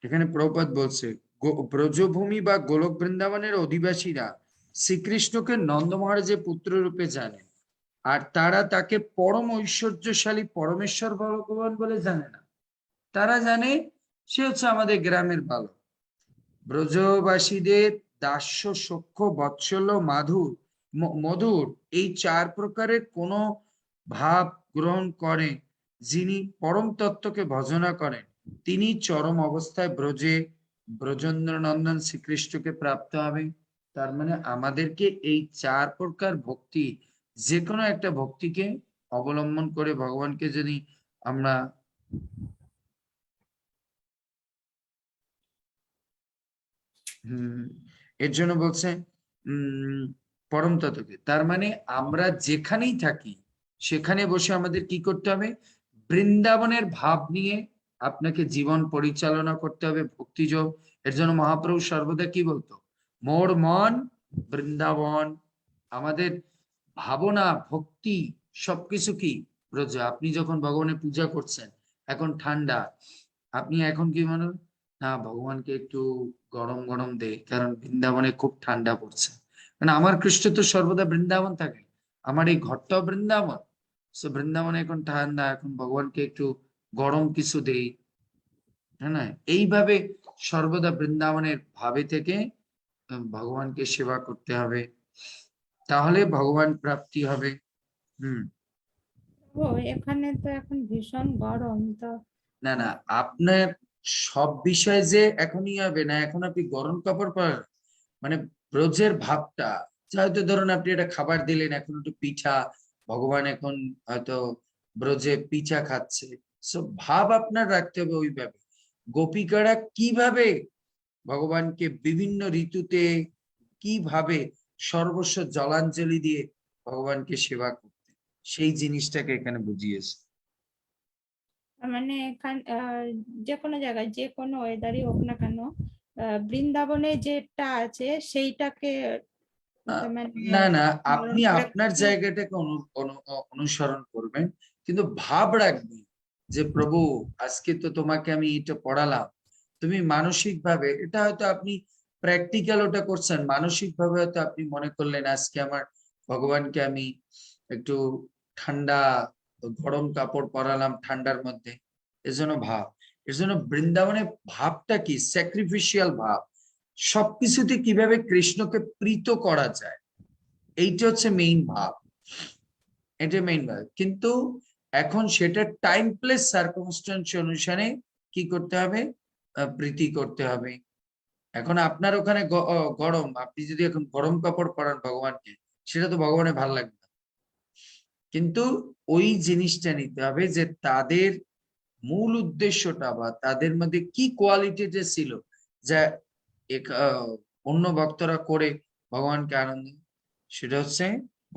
এখানে প্রভুপাদ বলছে ব্রজভূমি বা গোলক বৃন্দাবনের অধিবাসীরা শ্রীকৃষ্ণকে নন্দ মহারাজের পুত্র রূপে জানেন, আর তারা তাকে পরম ঐশ্বর্যশালী পরমেশ্বর ভগবান বলে জানে না, তারা জানে সে হচ্ছে আমাদের গ্রামের বালক। ব্রজবাসীদের দাস্য, সখ্য, বৎসল্য, মধুর এই চার প্রকারের কোন ভাব গ্রহণ করে যিনি পরম তত্ত্বকে ভজনা করেন, তিনি চরম অবস্থায় ব্রজে ব্রজেন্দ্র নন্দন শ্রীকৃষ্ণকে প্রাপ্ত হবে। তার মানে আমাদেরকে এই চার প্রকার ভক্তি, যে কোনো একটা ভক্তিকে অবলম্বন করে ভগবানকে যদি আমরা এর জন্য বলছে পরম তত্ত্বকে, তার মানে আমরা যেখানেই থাকি সেখানে বসে আমাদের কি করতে হবে? বৃন্দাবনের ভাব নিয়ে আপনাকে জীবন পরিচালনা করতে হবে, ভক্তিযোগ। এর জন্য মহাপ্রভু সর্বদা কি বলতো? মোর মন বৃন্দাবন। আমাদের ভাবনা, ভক্তি সবকিছু কি ব্রজ। আপনি যখন ভগবানের পূজা করছেন, এখন ঠান্ডা, আপনি এখন কি মনে হয়? না, ভগবানকে একটু গরম গরম দে, কারণ বৃন্দাবনে খুব ঠান্ডা পড়ছে। কারণ আমার কৃষ্ণ তো সর্বদা বৃন্দাবন থাকে, আমার এই ঘরটাও বৃন্দাবন। সো বৃন্দাবনে এখন ঠান্ডা, এখন ভগবানকে একটু গরম কিছু দেই, হ্যাঁ না? এইভাবে সর্বদা বৃন্দাবনের ভাবে থেকে ভগবানকে সেবা করতে হবে, তাহলে ভগবান প্রাপ্তি হবে। ও এখানে তো এখন ভীষণ গরম তো। না না, আপনার সব বিষয় যে এখনই হবে না, এখন আপনি গরম কাপড় পরেন, মানে ব্রজের ভাবটা। হয়তো ধরুন আপনি একটা খাবার দিলেন, এখন একটু পিঠা, ভগবান এখন হয়তো ব্রজে পিঠা খাচ্ছে, সো ভাব আপনার রাখতে হবে ওইভাবে। গোপিকারা কিভাবে ভগবানকে বিভিন্ন ঋতুতে কিভাবে সর্বস্ব জলাঞ্জলি দিয়ে ভগবানকে সেবা করতে, সেই জিনিসটাকে এখানে বুঝিয়েছে। তার মানে এখান যে কোনো জায়গায় যে কোনো ওয়েদারই হোক না কেন, বৃন্দাবনে যেটা আছে সেইটাকে মানে না না, স্মরণ আপনি করে আপনার জায়গাটাকে অনুসরণ করবেন, কিন্তু ভাব রাখবেন যে প্রভু আজকে তো তোমাকে আমি এটা পড়ালাম, তুমি মানসিক ভাবে, এটা হয়তো আপনি প্র্যাকটিক্যাল ওটা করছেন, মানসিক ভাবে হয়তো আপনি মনে করলেন আজকে আমার ভগবানকে আমি একটু ঠান্ডা গরম কাপড় পরালাম ঠান্ডার মধ্যে, এজন্য ভাব। এর জন্য বৃন্দাবনের ভাবটা কি? স্যাক্রিফিশিয়াল ভাব। সবকিছুতে কিভাবে কৃষ্ণকে প্রীত করা যায়, এইটা হচ্ছে মেইন ভাব, এটা মেইন ভাব। কিন্তু এখন সেটা টাইম প্লেস সার্কামস্টেন্স অনুসারে কি করতে হবে? প্রীতি করতে হবে। এখন আপনার ওখানে গরম, আপনি যদি এখন গরম কাপড় পরান ভগবানকে, সেটা তো ভগবানের ভালো লাগবে না। কিন্তু ওই জিনিসটা নিতে হবে যে তাদের মূল উদ্দেশ্যটা বা তাদের মধ্যে কি কোয়ালিটিটা ছিল, যা অন্য ভক্তরা করে ভগবানকে আনন্দ, সেটা হচ্ছে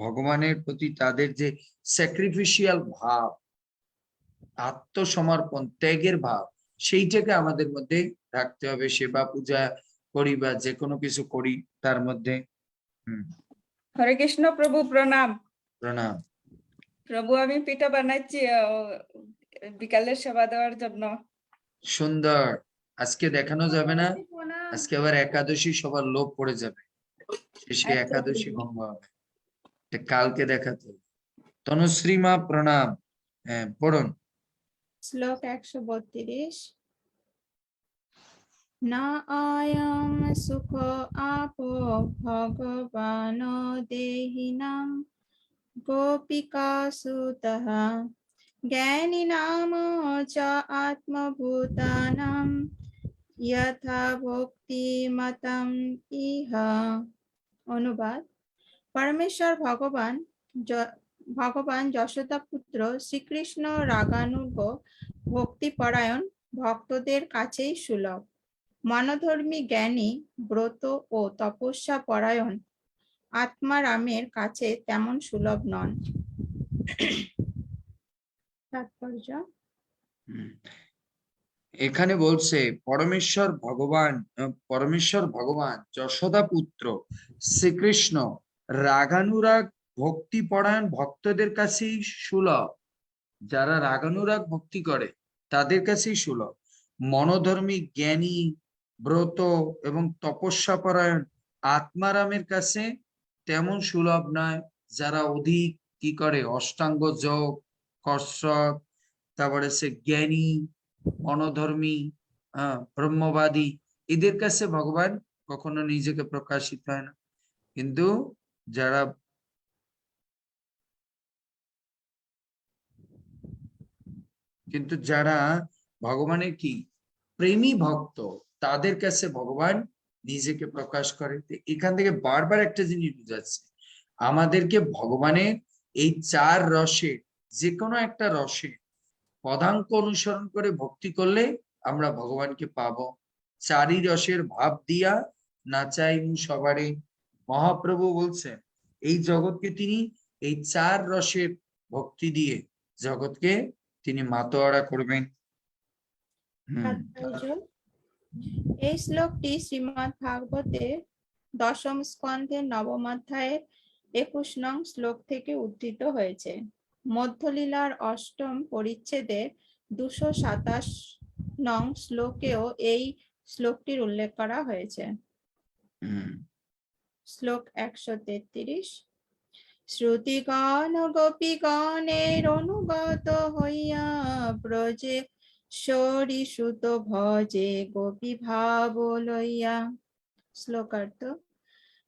ভগবানের প্রতি তাদের যে স্যাক্রিফিশিয়াল ভাব, আত্মসমর্পণ, ত্যাগের ভাব, সেইটাকে আমাদের মধ্যে রাখতে হবে। সেবা পূজা করি বা যে কোনো কিছু করি তার মধ্যে। হরে কৃষ্ণ প্রভু, প্রণাম। প্রণাম। প্রভু আমি পিঠা বানাচ্ছি বিকালের সেবা দেওয়ার জন্য। সুন্দর। আজকে দেখানো যাবে না, আজকে আবার একাদশী, সবার লোভ পড়ে যাবে, শেষে আচ্ছা, একাদশী ভঙ্গ হবে, কালকে দেখাতে হবে। তনুশ্রী মা প্রণাম। হ্যাঁ, পড়ুন। শ্লোক 132। না আয়াম সুখ আপো ভগবান দেহিনাং গোপিকা সুতঃ জ্ঞানিনাম চ আত্মভূতানাম যথা ভক্তি মতম ইহা। অনুবাদ: পরমেশ্বর ভগবান যশোদা পুত্র শ্রীকৃষ্ণ রাগানুগ ভক্তিপরায়ণ ভক্তদের কাছেই সুলভ। মনোধর্মী জ্ঞানী ব্রত ও তপস্যা পরায়ণ আত্মারামের কাছে তেমন সুলভ নন। তাৎপর্য: এখানে বলছে পরমেশ্বর ভগবান যশোদা পুত্র শ্রীকৃষ্ণ রাগানুরাগ ভক্তি পরায়ণ ভক্তদের কাছেই সুলভ। যারা রাগানুরাগ ভক্তি করে তাদের কাছেই সুলভ। মনোধর্মী জ্ঞানী ব্রত এবং তপস্যা পরায়ণ আত্মারামের কাছে তেমন সুলভ নয়। যারা অধিক কি করে, অষ্টাঙ্গ যোগ, কসরত, তারপরে সে জ্ঞানী, মনোধর্মী, ব্রহ্মবাদী, এদের কাছে ভগবান কখনো নিজেকে প্রকাশিত হয় না। কিন্তু যারা ভগবানের কি প্রেমী ভক্ত, তাদের কাছে ভগবান নিজেকে প্রকাশ করে। এখান থেকে বারবার একটা জিনিস বুঝাচ্ছে, আমাদেরকে ভগবানের এই 4 রসে যে কোনো একটা রসে পদাঙ্ক অনুসরণ করে ভক্তি করলে আমরা ভগবানকে পাবো। 4ই রসের ভাব দিয়া নাচাইমু সবারে। মহাপ্রভু বলছেন এই জগৎকে তিনি এই 4 রসের ভক্তি দিয়ে জগৎকে তিনি মাতোয়ারা করবেন। তাৎপর্য, এই শ্লোকটি শ্রীমদ্ ভাগবতের 10ম স্কন্ধের 9ম অধ্যায়ের 21 নং শ্লোক থেকে উদ্ধৃত হয়েছে। মধ্যলীলার 8ম পরিচ্ছেদের 227 নং শ্লোকেও এই শ্লোকটির উল্লেখ করা হয়েছে। শ্লোক 133। শ্রুতিগণ গোপীগণের অনুগত হইয়া ব্রজে সরিসুত ভজে গোপী ভাব লইয়া। শ্লোকার্থ,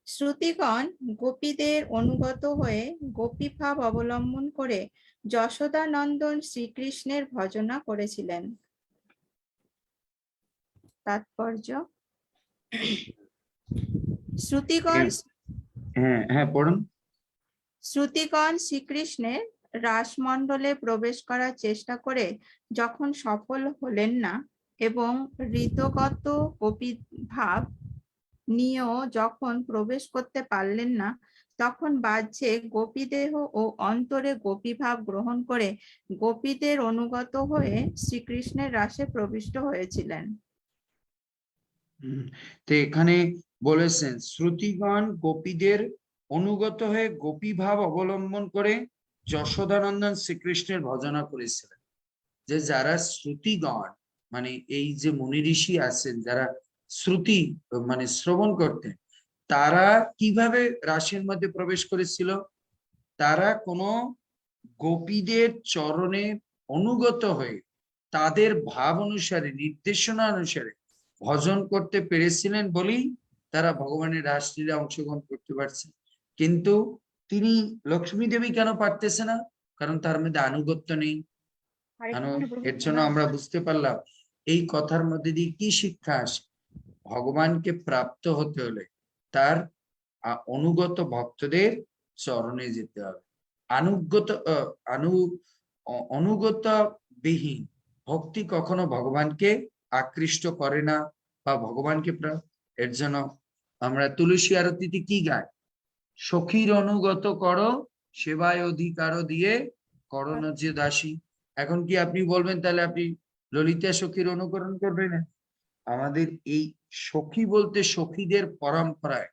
শ্রুতিগণ গোপীদের অনুগত হয়ে গোপী ভাব অবলম্বন করে যশোদা নন্দন শ্রীকৃষ্ণের ভজনা করেছিলেন। তাৎপর্য, শ্রুতিগণ হ্যাঁ পড়ুন। শ্রুতিগণ শ্রীকৃষ্ণের রাসমণ্ডলে প্রবেশ করার চেষ্টা করে যখন সফল হলেন না এবং ঋতগত গোপী ভাব নিয়েও যখন প্রবেশ করতে পারলেন না, তখন বাহ্যে গোপীদেহ ও অন্তরে গোপী ভাব গ্রহণ করে গোপীদের অনুগত হয়ে শ্রীকৃষ্ণের রাসে প্রবিষ্ট হয়েছিলেন। তো এখানে বলেছেন শ্রুতিগণ গোপীদের অনুগত হয়ে গোপী ভাব অবলম্বন করে যশোদানন্দন শ্রীকৃষ্ণের ভজনা করেছিলেন। যে যারা শ্রুতিগণ মানে এই যে মুনি ঋষি আছেন যারা শ্রুতি মানে শ্রবণ করতেন, তারা কিভাবে রাসের মধ্যে প্রবেশ করেছিল? তারা কোনো গোপীদের চরণে অনুগত হয়ে তাদের ভাব অনুসারে নির্দেশনা অনুসারে ভজন করতে পেরেছিলেন বলেই তারা ভগবানের রাসলীলা অংশগ্রহণ করতে পারছে। কিন্তু তিনি লক্ষ্মী দেবী কেন পারতেছে না? কারণ তার মধ্যে আনুগত্য নেই। এর জন্য আমরা বুঝতে পারলাম এই কথার মধ্যে দিয়ে কি শিক্ষা আসে? ভগবানকে প্রাপ্ত হতে হলে তার অনুগত ভক্তদের চরণে যেতে হবে। অনুগত বিহীন ভক্তি কখনো ভগবানকে আকৃষ্ট করে না বা ভগবানকে এর জন্য আমরা তুলসী আরতিতে কি গাই? সখীর অনুগত করো সেবায় অধিকার দিয়ে করণ যে দাসী। এখন কি আপনি বলবেন তাহলে আপনি ললিতা সখীর অনুকরণ করবেন? আমাদের এই সখী বলতে সখীদের পরম্পরায়,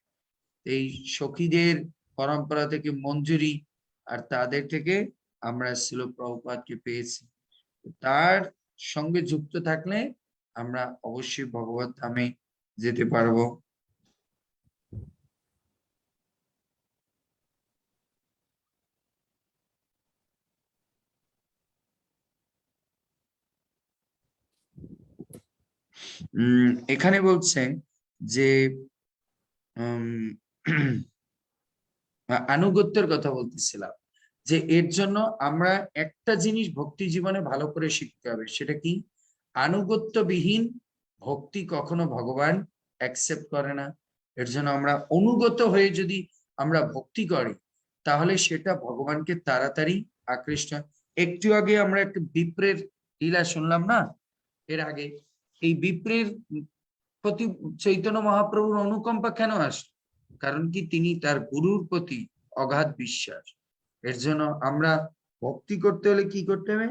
এই সখীদের পরম্পরা থেকে মঞ্জুরি আর তাদের থেকে আমরা শিল প্রভুপাদকে পেয়েছি। তার সঙ্গে যুক্ত থাকলে আমরা অবশ্যই ভগবত ধামে যেতে পারবো। এখানে বলছে যে আনুগত্যের কথা বলতেছিলাম, যে এর জন্য আমরা একটা জিনিস ভক্তি জীবনে ভালো করে শিখতে হবে। সেটা কি? আনুগত্যবিহীন ভক্তি কখনো ভগবান অ্যাকসেপ্ট করে না। এর জন্য আমরা অনুগত হয়ে যদি আমরা ভক্তি করি তাহলে সেটা ভগবানকে তাড়াতাড়ি আকৃষ্ট। একটু আগে আমরা একটা বিপ্রের লীলা শুনলাম না? এর আগে এই বিপ্রের প্রতি চৈতন্য মহাপ্রভুর অনুকম্পা কেন আসে? কারণ কি তিনি তার গুরুর প্রতি অগাধ বিশ্বাস। এর জন্য আমরা ভক্তি করতে হলে কি করতে হবে?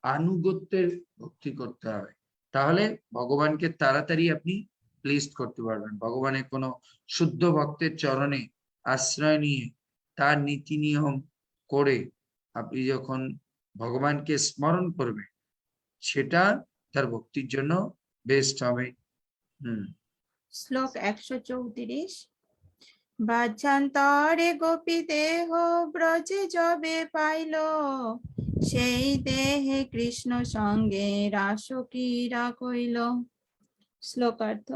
আনুগত্যের ভক্তি করতে হবে। তাহলে ভগবানকে তাড়াতাড়ি আপনি প্লেস করতে পারবেন। ভগবানের কোনো শুদ্ধ ভক্তের চরণে আশ্রয় নিয়ে তার নীতি নিয়ম করে আপনি যখন ভগবানকে স্মরণ করবেন সেটা তার ভক্তির জন্য বেস্ট হবে। শ্লোক 134। বাহ্যান্তরে গোপী দেহ ব্রজে যবে পাইল, সেই দেহে কৃষ্ণ সঙ্গে রাস ক্রীড়া কইল। শ্লোকার্থ,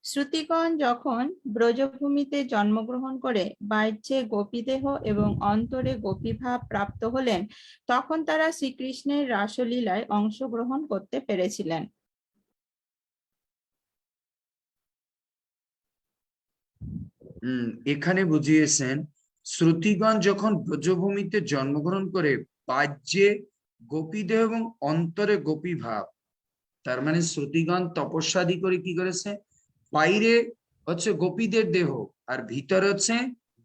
শ্রুতিগণ যখন ব্রজভূমিতে জন্মগ্রহণ করে বাহ্যে গোপীদেহ এবং অন্তরে গোপীভাব প্রাপ্ত হলেন, তখন তারা শ্রীকৃষ্ণের রাসলীলায় অংশগ্রহণ করতে পেরেছিলেন। এখানে বুঝিয়েছেন শ্রুতিগণ যখন ব্রজভূমিতে জন্মগ্রহণ করে বাহ্যে গোপীদেহ এবং অন্তরে গোপী ভাব, তার মানে শ্রুতিগণ তপস্যাদি করে কি করেছে? বাইরে হচ্ছে গোপীদের দেহ আর ভিতরে হচ্ছে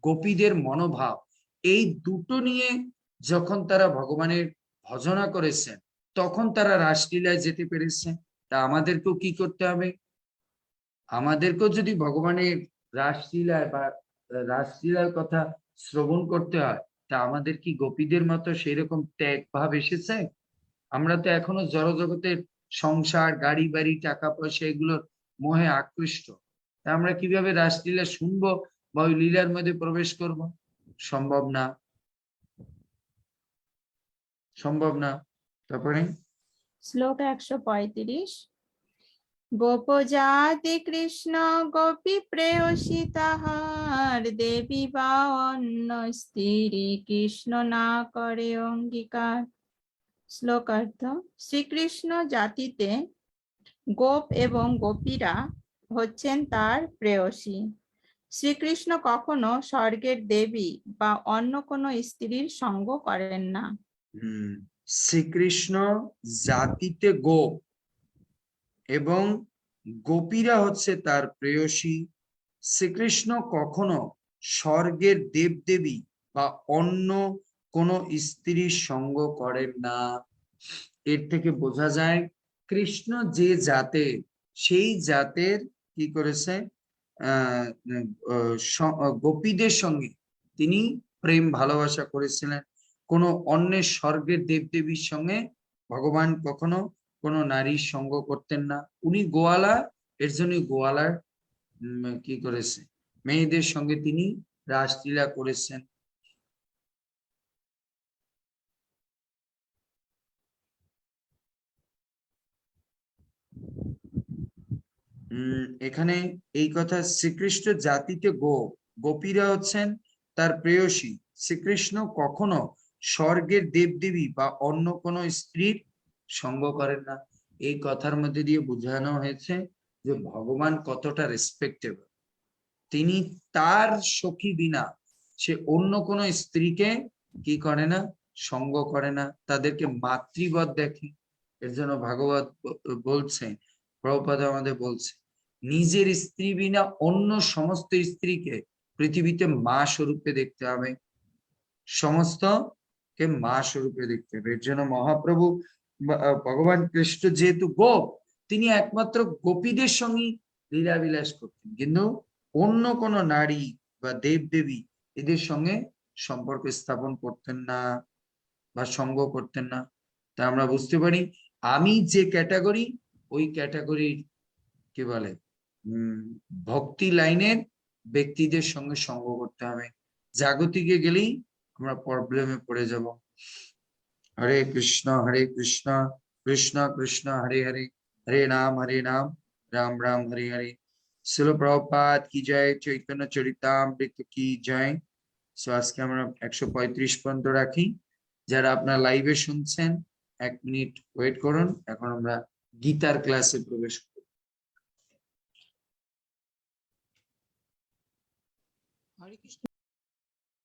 গোপীদের মনোভাব, এই দুটো নিয়ে যখন তারা ভগবানের ভজনা করেছেন তখন তারা রাসলীলায় যেতে পেরেছে। তা আমাদেরকেও কি করতে হবে? আমাদেরকেও যদি ভগবানের রাসলীলায় বা রাসলীলার কথা শ্রবণ করতে হয়, তা আমাদের কি গোপীদের মতো সেই রকম ত্যাগ ভাব এসেছে? আমরা তো এখনো জড়জগতের সংসার, গাড়ি বাড়ি, টাকা পয়সা এগুলোর মোহে আকৃষ্ট। তা আমরা কিভাবে রাসলীলা শুনবো বা ওই লীলার মধ্যে প্রবেশ করব? সম্ভব না, সম্ভব না। তারপরে শ্লোক 135। গোপজাতি কৃষ্ণ গোপী প্রেয়সী তাহার, দেবী বা অন্য স্ত্রী কৃষ্ণ না করে অঙ্গীকার। শ্লোকার্থ: শ্রীকৃষ্ণ জাতিতে গোপ এবং গোপীরা হচ্ছেন তার প্রেয়সী। শ্রীকৃষ্ণ কখনো স্বর্গের দেবী বা অন্য কোনো স্ত্রীর সঙ্গ করেন না। শ্রীকৃষ্ণ জাতিতে গোপ এবং গোপীরা হচ্ছে তার প্রেয়সী। শ্রীকৃষ্ণ কখনো স্বর্গের দেবদেবী বা অন্য কোনো স্ত্রীর সঙ্গ করেন না। এর থেকে বোঝা যায় কৃষ্ণ যে জাতের, সেই জাতের কি করেছে, গোপীদের সঙ্গে তিনি প্রেম ভালোবাসা করেছিলেন। কোনো অন্যের স্বর্গের দেবদেবীর সঙ্গে ভগবান কখনো কোনো নারীর সঙ্গ করতেন না। উনি গোয়ালা, এর জন্য গোয়ালার কি করেছে, মেয়েদের সঙ্গে তিনি রাসলীলা করেছেন। এখানে এই কথা, শ্রীকৃষ্ণ জাতিতে গোপীরা হচ্ছেন তার প্রেয়সী। শ্রীকৃষ্ণ কখনো স্বর্গের দেবদেবী বা অন্য কোনো স্ত্রীর সঙ্গ করেন না। এই কথার মধ্যে দিয়ে বোঝানো হয়েছে যে ভগবান কতটা রেসপেক্টেবল। তিনি তার সখী বিনা সে অন্য কোনো স্ত্রীকে কি করে না, সঙ্গ করে না, তাদেরকে মাতৃবৎ দেখে। এর জন্য ভাগবত বলছে, প্রভুপাদ আমাদের বলছে, নিজের স্ত্রী বিনা অন্য সমস্ত স্ত্রীকে পৃথিবীতে মা স্বরূপে দেখতে হবে, সমস্ত কে মা স্বরূপে দেখতে হবে। এর জন্য মহাপ্রভু ভগবান কৃষ্ণ যেহেতু গোপ, তিনি একমাত্র গোপীদের সঙ্গে লীলাবিলাস করতেন, কিন্তু অন্য কোনো নারী বা দেবদেবী এদের সঙ্গে সম্পর্ক স্থাপন করতেন না বা সঙ্গ করতেন না। তা আমরা বুঝতে পারি আমি যে ক্যাটাগরি, ওই ক্যাটাগরির কি বলে ভক্তি লাইনের ব্যক্তিদের সঙ্গে সঙ্গ করতে হবে। জাগতিকে গেলেই আমরা প্রবলেমে পড়ে যাব। হরে কৃষ্ণ কৃষ্ণ কৃষ্ণ হরে হরে, হরে নাম রাম রাম হরে হরে। শিল প্রভুপাদ কি জয়, চৈতন্য চরিতামৃত কি জয়। সো আজকে আমরা 135 পর্যন্ত রাখি। যারা আপনার লাইভে শুনছেন 1 মিনিট ওয়েট করুন, এখন আমরা গীতার ক্লাসে প্রবেশ করব। হরে কৃষ্ণ।